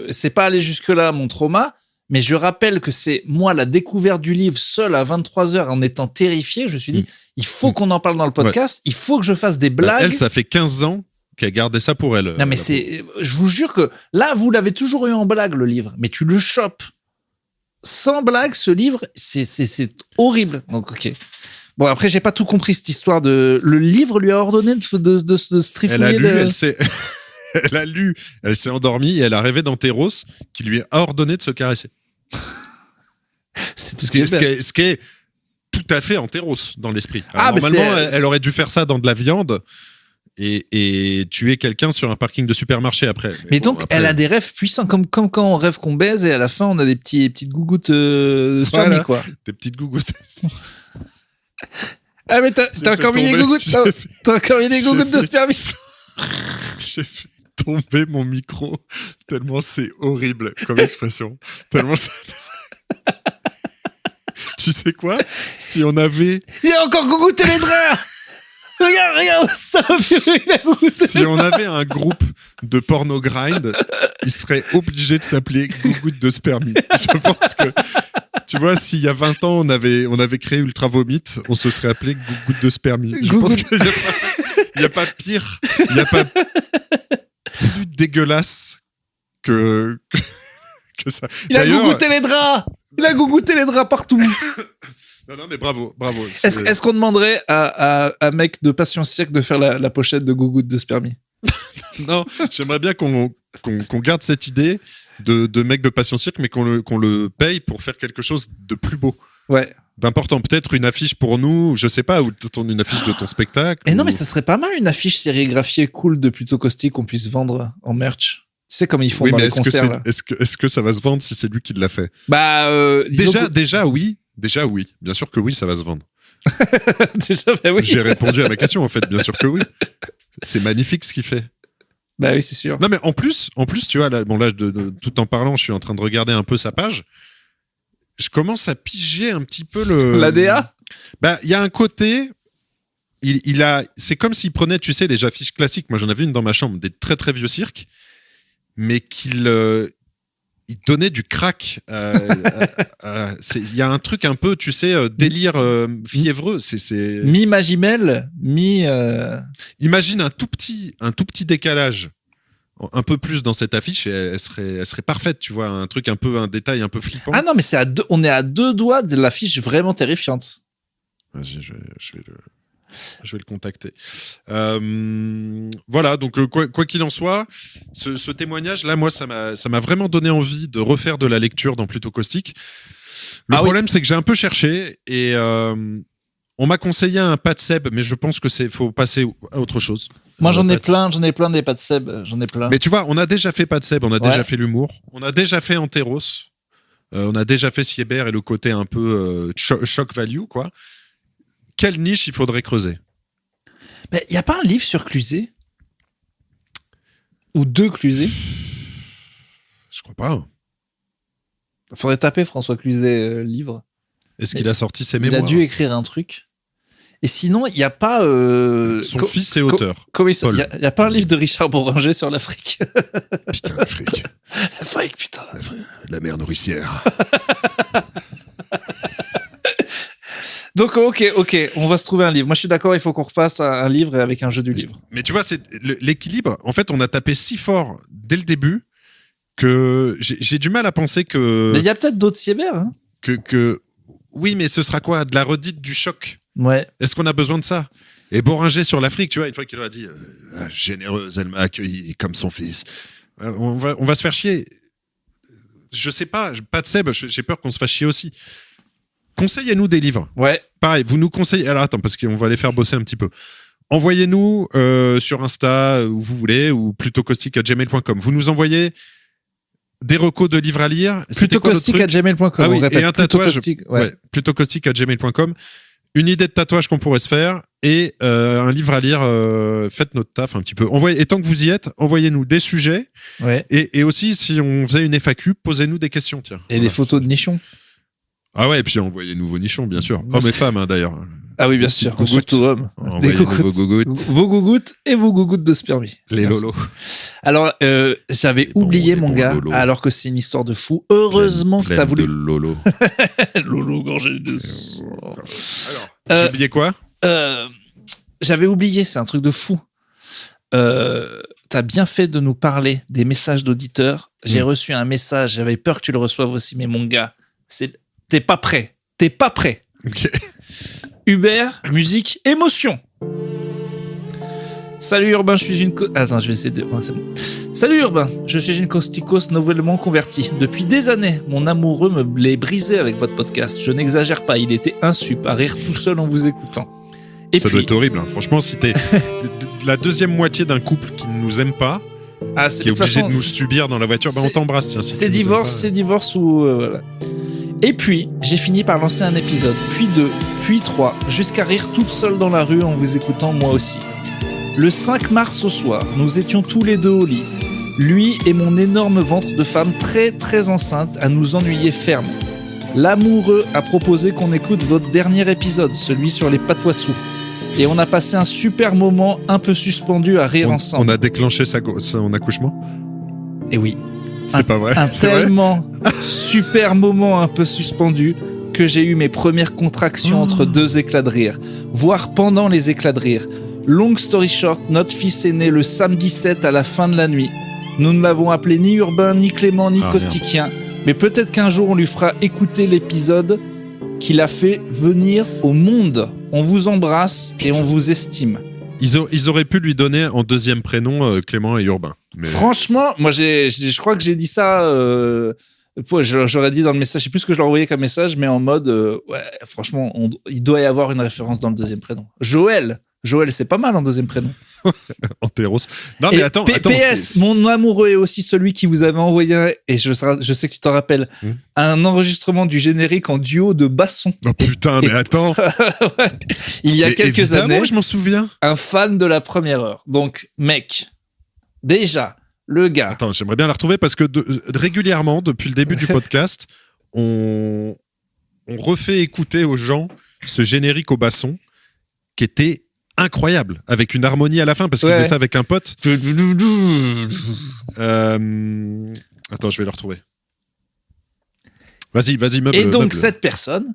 c'est pas allé jusque-là mon trauma, mais je rappelle que c'est moi la découverte du livre seul à 23h en étant terrifié. Je me suis dit, il faut qu'on en parle dans le podcast, il faut que je fasse des blagues. Elle, ça fait 15 ans qu'elle gardait ça pour elle. Non, mais je vous jure que là, vous l'avez toujours eu en blague, le livre, mais tu le chopes. Sans blague, ce livre, c'est horrible. Donc, ok. Bon, après, j'ai pas tout compris cette histoire de. Le livre lui a ordonné de se trifouiller. Elle a lu, elle s'est endormie et elle a rêvé d'Anteros qui lui a ordonné de se caresser. Ce qui est tout à fait Anteros dans l'esprit. Alors, normalement, elle aurait dû faire ça dans de la viande et tuer quelqu'un sur un parking de supermarché après. Mais bon, donc, elle a des rêves puissants, comme quand on rêve qu'on baise et à la fin, on a des petites gougouttes de spermie, voilà, quoi. Des petites gougouttes. Ah, mais t'as encore mis des gougouttes. T'as encore mis des gougouttes de spermie. J'ai fait tomber mon micro tellement c'est horrible comme expression. Tellement ça... Tu sais quoi? Si on avait... Il a encore gougouté les draps. Regarde, ça. Si on avait un groupe de porno grind, il serait obligé de s'appeler Gougoute de spermie. Je pense que, tu vois, s'il y a 20 ans, on avait créé Ultra Vomit, on se serait appelé Gougoute de spermie. Je pense qu'il n'y a pas pire, il n'y a pas plus dégueulasse que ça. Il a gougouté les draps. Il a gougouté les draps partout. Non, mais bravo. Est-ce qu'on demanderait à un mec de Passion Cirque de faire la pochette de Gougoute de spermie? Non, j'aimerais bien qu'on garde cette idée de mec de Passion Cirque, mais qu'on le paye pour faire quelque chose de plus beau. Ouais. D'important. Peut-être une affiche pour nous, je sais pas, ou une affiche de ton spectacle. Mais non, mais ça serait pas mal une affiche sérigraphiée cool de Plutôt Caustique qu'on puisse vendre en merch. Tu sais comme ils font dans les concerts. Là. Est-ce que ça va se vendre si c'est lui qui l'a fait? Bah, déjà oui. Déjà oui. Bien sûr que oui, ça va se vendre. Déjà, bah oui. J'ai répondu à ma question en fait. Bien sûr que oui. C'est magnifique ce qu'il fait. Bah oui, c'est sûr. Non mais en plus, tu vois là, tout en parlant, je suis en train de regarder un peu sa page. Je commence à piger un petit peu l'ADA. Bah il y a un côté. C'est comme s'il prenait, tu sais, les affiches classiques. Moi, j'en avais une dans ma chambre, des très très vieux cirques, mais qu'il donnait du crack. Il y a un truc un peu, tu sais, délire fiévreux. Mi-Magimel, Imagine un tout petit décalage, un peu plus dans cette affiche, et elle serait parfaite, tu vois, un détail un peu flippant. Ah non, mais on est à 2 doigts de l'affiche vraiment terrifiante. Vas-y, je vais le contacter. Voilà, donc quoi qu'il en soit, ce témoignage, là, moi, ça m'a vraiment donné envie de refaire de la lecture dans Plutôt Caustique. Le problème, c'est que j'ai un peu cherché et on m'a conseillé un Pat Seb, mais je pense que faut passer à autre chose. Moi, j'en ai plein des Pat Seb, j'en ai plein. Mais tu vois, on a déjà fait Pat Seb, on a déjà fait l'humour, on a déjà fait Anteros, on a déjà fait Siebert et le côté un peu shock value, quoi. Quelle niche il faudrait creuser? Il n'y a pas un livre sur Cluzet? Ou 2 Cluzet? Je crois pas. Il faudrait taper François Cluzet livre. Est-ce qu'il a sorti ses mémoires? Il a dû écrire un truc. Et sinon, il n'y a pas... Son fils est auteur. Il n'y a pas un livre de Richard Bohringer sur l'Afrique? Putain, l'Afrique. L'Afrique, putain. La mer nourricière. Donc, ok, on va se trouver un livre. Moi, je suis d'accord, il faut qu'on refasse un livre avec un jeu du livre. Mais tu vois, c'est l'équilibre. En fait, on a tapé si fort dès le début que j'ai du mal à penser que... Mais il y a peut-être d'autres Siebert. Hein. Oui, mais ce sera quoi? De la redite du choc? Ouais. Est-ce qu'on a besoin de ça? Et Bohringer sur l'Afrique, tu vois, une fois qu'il a dit généreuse, elle m'a accueilli comme son fils. On va se faire chier. Je sais pas de Seb, j'ai peur qu'on se fasse chier aussi. Conseillez-nous des livres. Ouais. Pareil, vous nous conseillez... Alors attends, parce qu'on va les faire bosser un petit peu. Envoyez-nous sur Insta, où vous voulez, ou plutotcaustique@gmail.com. Vous nous envoyez des recos de livres à lire. Plutotcaustique@gmail.com. Ah oui, et un tatouage. Plutotcaustique@gmail.com. Une idée de tatouage qu'on pourrait se faire et un livre à lire. Faites notre taf un petit peu. Et tant que vous y êtes, envoyez-nous des sujets. Ouais. Et aussi, si on faisait une FAQ, posez-nous des questions. Tiens. Et des photos de nichons. Ah ouais, et puis envoyez-nous vos nichons, bien sûr. Hommes et femmes, hein, d'ailleurs. Ah oui, bien sûr. Gougouttes. Surtout hommes. Envoyez vos gougouttes. Vos gougouttes et vos gougouttes de spermie. Les Merci. lolos. Alors, j'avais oublié, mon gars, lolos. alors que c'est une histoire de fou. Heureusement que t'as voulu. De lolo. Lolo gorgé de sang. Alors, j'ai oublié quoi? J'avais oublié, c'est un truc de fou. T'as bien fait de nous parler des messages d'auditeurs. J'ai reçu un message, j'avais peur que tu le reçoives aussi, mais mon gars, t'es pas prêt. T'es pas prêt. Ok. Hubert, musique, émotion. Salut Urbain, je suis une... Attends, je vais essayer de... c'est bon. Salut Urbain, je suis une causticos nouvellement convertie. Depuis des années, mon amoureux me l'est brisé avec votre podcast. Je n'exagère pas, il était insup à rire tout seul en vous écoutant. Et ça puis... doit être horrible. Hein. Franchement, si t'es la deuxième moitié d'un couple qui ne nous aime pas, qui est obligé de nous subir dans la voiture, on t'embrasse. Tiens, si c'est divorce ou... voilà. Et puis, j'ai fini par lancer un épisode, puis 2, puis 3, jusqu'à rire toute seule dans la rue en vous écoutant moi aussi. Le 5 mars au soir, nous étions tous les deux au lit. Lui et mon énorme ventre de femme très très enceinte à nous ennuyer ferme. L'amoureux a proposé qu'on écoute votre dernier épisode, celui sur les patoissous. Et on a passé un super moment un peu suspendu à rire ensemble. On a déclenché son accouchement? Et oui. C'est pas vrai. Un c'est tellement super moment un peu suspendu que j'ai eu mes premières contractions entre deux éclats de rire, voire pendant les éclats de rire. Long story short, notre fils est né le samedi 7 à la fin de la nuit. Nous ne l'avons appelé ni Urbain, ni Clément, ni Causticien, mais peut-être qu'un jour on lui fera écouter l'épisode qu'il a fait venir au monde. On vous embrasse et on vous estime. Ils auraient pu lui donner en deuxième prénom Clément et Urbain. Mais... Franchement, moi je crois que j'ai dit ça. J'aurais dit dans le message, je sais plus ce que je leur envoyé comme message, mais en mode ouais, franchement, il doit y avoir une référence dans le deuxième prénom. Joël, c'est pas mal en deuxième prénom. Anteros. Non mais attends. PS, mon amoureux est aussi celui qui vous avait envoyé, et je sais que tu t'en rappelles, un enregistrement du générique en duo de basson. Oh putain, mais attends. Ouais. Il y a quelques années, je m'en souviens. Un fan de la première heure. Donc, mec, déjà, le gars. Attends, j'aimerais bien la retrouver parce que régulièrement, depuis le début du podcast, on refait écouter aux gens ce générique au basson qui était incroyable, avec une harmonie à la fin, parce qu'il faisait ça avec un pote. Attends, je vais le retrouver. Vas-y, meuble. Et donc, meuble. cette personne,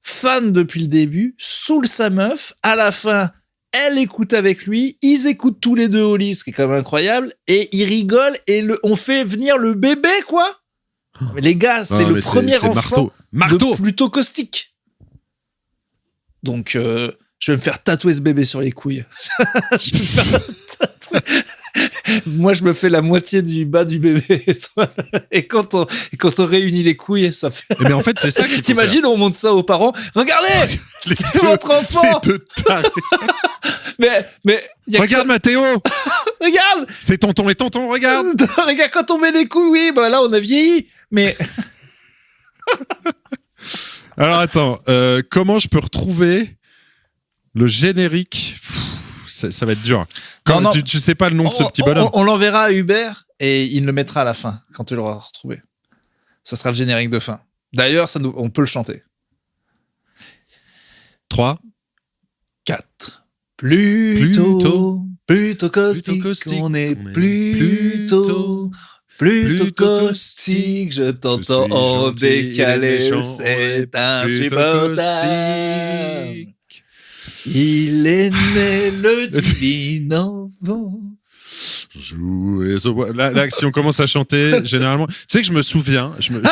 fan depuis le début, saoule sa meuf, à la fin, elle écoute avec lui, ils écoutent tous les deux au lit, ce qui est quand même incroyable, et ils rigolent, et on fait venir le bébé, quoi. Mais les gars, c'est le premier enfant Marteau. de Plutôt Caustique. Donc, je vais me faire tatouer ce bébé sur les couilles. Je vais me faire tatouer. Moi, je me fais la moitié du bas du bébé. Et quand on réunit les couilles, ça fait... Mais en fait, c'est ça. T'imagines, on montre ça aux parents. Regardez, c'est votre enfant. Mais regarde Mathéo. Regarde. C'est tonton et tonton, regarde. Regarde, quand on met les couilles, oui, bah là, on a vieilli. Mais... Alors, attends. Comment je peux retrouver le générique? Ça va être dur. Non. Tu sais pas le nom de ce petit bonhomme. On l'enverra à Hubert et il le mettra à la fin quand tu l'auras retrouvé. Ça sera le générique de fin. D'ailleurs, on peut le chanter. 3, 4. Plutôt caustique, on est plutôt caustique, je t'entends en décalé, c'est insupportable. Il est né le divin enfant. Là, si on commence à chanter, généralement, tu sais que je me souviens, je me suis...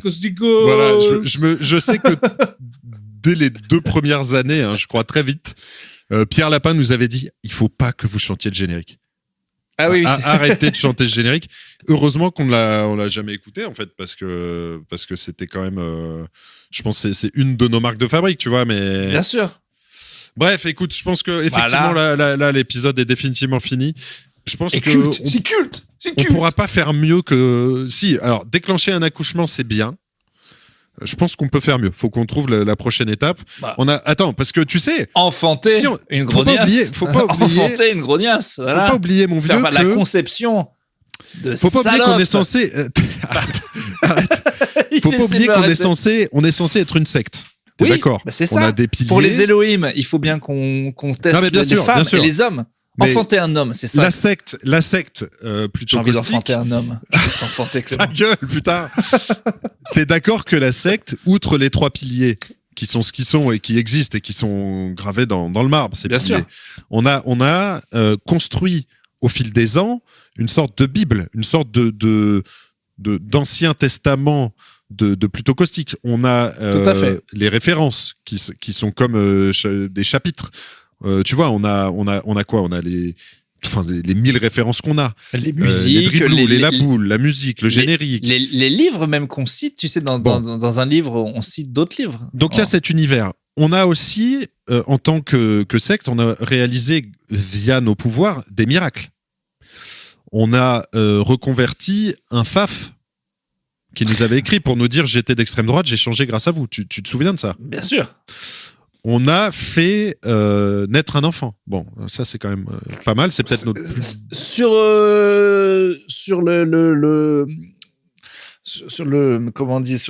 Causticos. Voilà, je sais que dès les 2 premières années, je crois très vite, Pierre Lapin nous avait dit, il faut pas que vous chantiez le générique. Ah oui. Arrêtez de chanter ce générique. Heureusement qu'on l'a jamais écouté en fait, parce que c'était quand même, je pense que c'est une de nos marques de fabrique, tu vois, mais. Bien sûr. Bref, écoute, je pense que effectivement là l'épisode est définitivement fini. Je pense que c'est culte. On pourra pas faire mieux que si. Alors déclencher un accouchement, c'est bien. Je pense qu'on peut faire mieux. Faut qu'on trouve la prochaine étape. Attends, parce que tu sais, enfanter une grognasse. Faut pas oublier. Enfanter une grognasse. Voilà. Faut pas oublier, mon vieux. La conception de faut pas oublier qu'on est censé. Arrête. Faut pas oublier qu'on est censé être une secte. T'es d'accord? Bah c'est ça. On a des piliers. Pour les Elohim, il faut bien qu'on teste les femmes et les hommes. Mais enfanter un homme, c'est ça. La secte plutôt J'ai envie caustique. d'enfanter un homme. Je vais t'enfanter, Clément. Ta gueule, putain. T'es d'accord que la secte, outre les 3 piliers qui sont ce qu'ils sont et qui existent et qui sont gravés dans le marbre, ces bien piliers, sûr. on a construit au fil des ans une sorte de Bible, une sorte d'Ancien Testament de plutôt caustique. On a Tout à fait. les références qui sont comme des chapitres. Tu vois, on a quoi? On a les 1000 références qu'on a. Les musiques, les laboules, la musique, le générique. Les livres même qu'on cite, tu sais, dans un livre, on cite d'autres livres. Donc il y a cet univers. On a aussi, en tant que secte, on a réalisé via nos pouvoirs des miracles. On a reconverti un Faf qui nous avait écrit pour nous dire j'étais d'extrême droite, j'ai changé grâce à vous. Tu te souviens de ça? Bien sûr. On a fait naître un enfant. Bon, ça c'est quand même pas mal. C'est peut-être notre sur le comment on dit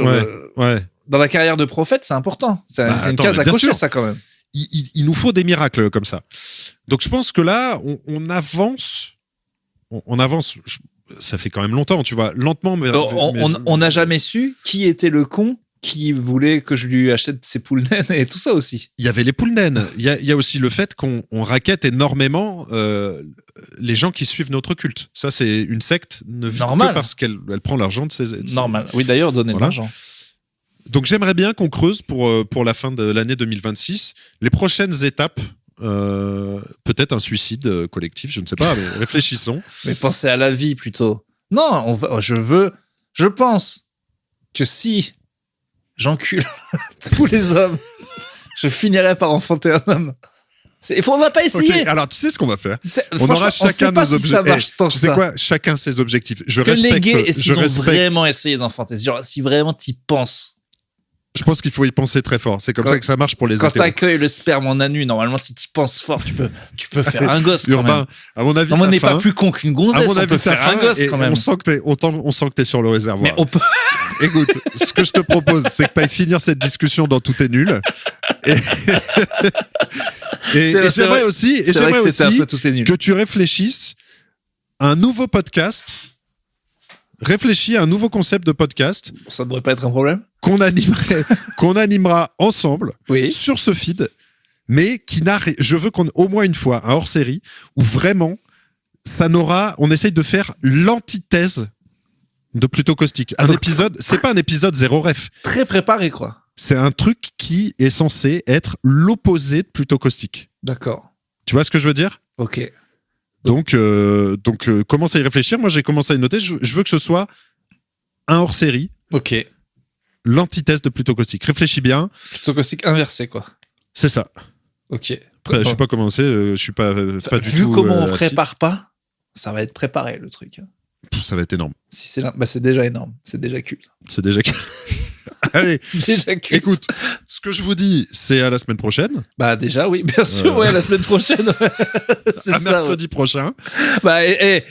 dans la carrière de prophète, c'est important. C'est une case à cocher, ça quand même. Il nous faut des miracles comme ça. Donc je pense que là, on avance. On avance. Ça fait quand même longtemps, tu vois, lentement. Mais on n'a jamais su qui était le con qui voulait que je lui achète ses poules naines et tout ça aussi. Il y avait les poules naines. Il y a aussi le fait qu'on raquette énormément les gens qui suivent notre culte. Ça, c'est une secte ne vit que parce qu'elle prend l'argent de ses... Normal. Oui, d'ailleurs, donner de l'argent. Donc, j'aimerais bien qu'on creuse pour la fin de l'année 2026 les prochaines étapes. Peut-être un suicide collectif, je ne sais pas, mais réfléchissons. Mais pensez à la vie plutôt. Non, je pense que si j'encule tous les hommes, je finirai par enfanter un homme. On va pas essayer. Okay, alors, tu sais ce qu'on va faire? On aura chacun nos objectifs. Tu sais quoi? Chacun ses objectifs. Les gays, est-ce qu'ils ont vraiment essayé d'enfanter? Genre, si vraiment t'y penses. Je pense qu'il faut y penser très fort. C'est comme ça que ça marche pour les hétéros. Quand t'accueilles le sperme en anu, normalement, si t'y penses fort, tu peux faire un gosse quand même. À mon avis, on n'est pas plus con qu'une gonzesse. On peut faire un gosse quand même. On sent que t'es sur le réservoir. Mais on peut. Écoute, ce que je te propose, c'est que t'ailles finir cette discussion dans Tout est nul. Et j'aimerais aussi que tu réfléchisses à un nouveau podcast. Réfléchis à un nouveau concept de podcast. Ça ne devrait pas être un problème. Qu'on animera ensemble sur ce feed, mais je veux qu'on au moins une fois un hors-série où vraiment on essaye de faire l'antithèse de Plutôt Caustique. C'est pas un épisode zéro ref. Très préparé, quoi. C'est un truc qui est censé être l'opposé de Plutôt Caustique. D'accord. Tu vois ce que je veux dire? Ok. Donc commence à y réfléchir. Moi, j'ai commencé à y noter. Je veux que ce soit un hors-série. Ok. L'antithèse de Plutôt Caustique. Réfléchis bien. Plutôt Caustique inversé, quoi. C'est ça. Ok. Après, je sais pas comment c'est. Je suis pas du tout. Vu comment on prépare pas, ça va être préparé le truc. Ça va être énorme. Si c'est déjà énorme. C'est déjà culte. Allez. Déjà culte. Écoute, ce que je vous dis, c'est à la semaine prochaine. Bah déjà, oui, bien sûr, la semaine prochaine. C'est ça. Mercredi prochain. Bah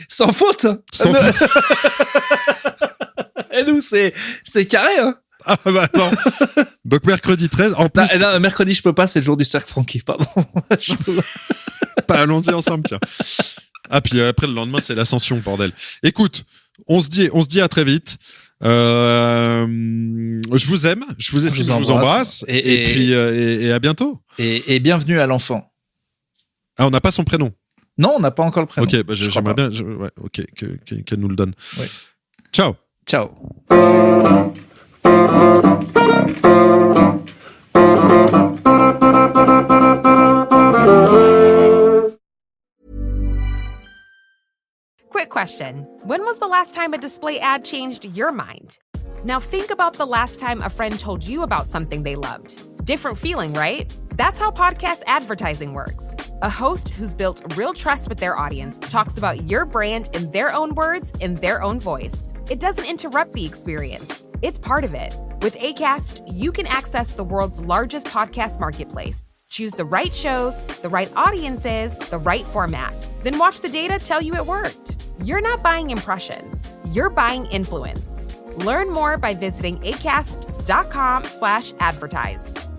sans faute. Sans faute. Et nous, c'est carré, hein. Ah bah attends. Donc mercredi 13, en plus... Non, mercredi, je peux pas, c'est le jour du cercle Francky, pardon. Allons-y ensemble, tiens. Ah, puis après, le lendemain, c'est l'ascension, bordel. Écoute, on se dit à très vite. Je vous aime, je vous estime, je vous embrasse. Et puis, à bientôt. Et bienvenue à l'enfant. Ah, on n'a pas son prénom? Non, on n'a pas encore le prénom. Ok, bah, j'aimerais bien. Ok, qu'elle nous le donne. Ouais. Ciao. Ciao. Quick question. When was the last time a display ad changed your mind? Now think about the last time a friend told you about something they loved. Different feeling, right? That's how podcast advertising works. A host who's built real trust with their audience talks about your brand in their own words, in their own voice. It doesn't interrupt the experience. It's part of it. With Acast, you can access the world's largest podcast marketplace. Choose the right shows, the right audiences, the right format. Then watch the data tell you it worked. You're not buying impressions. You're buying influence. Learn more by visiting acast.com/advertise.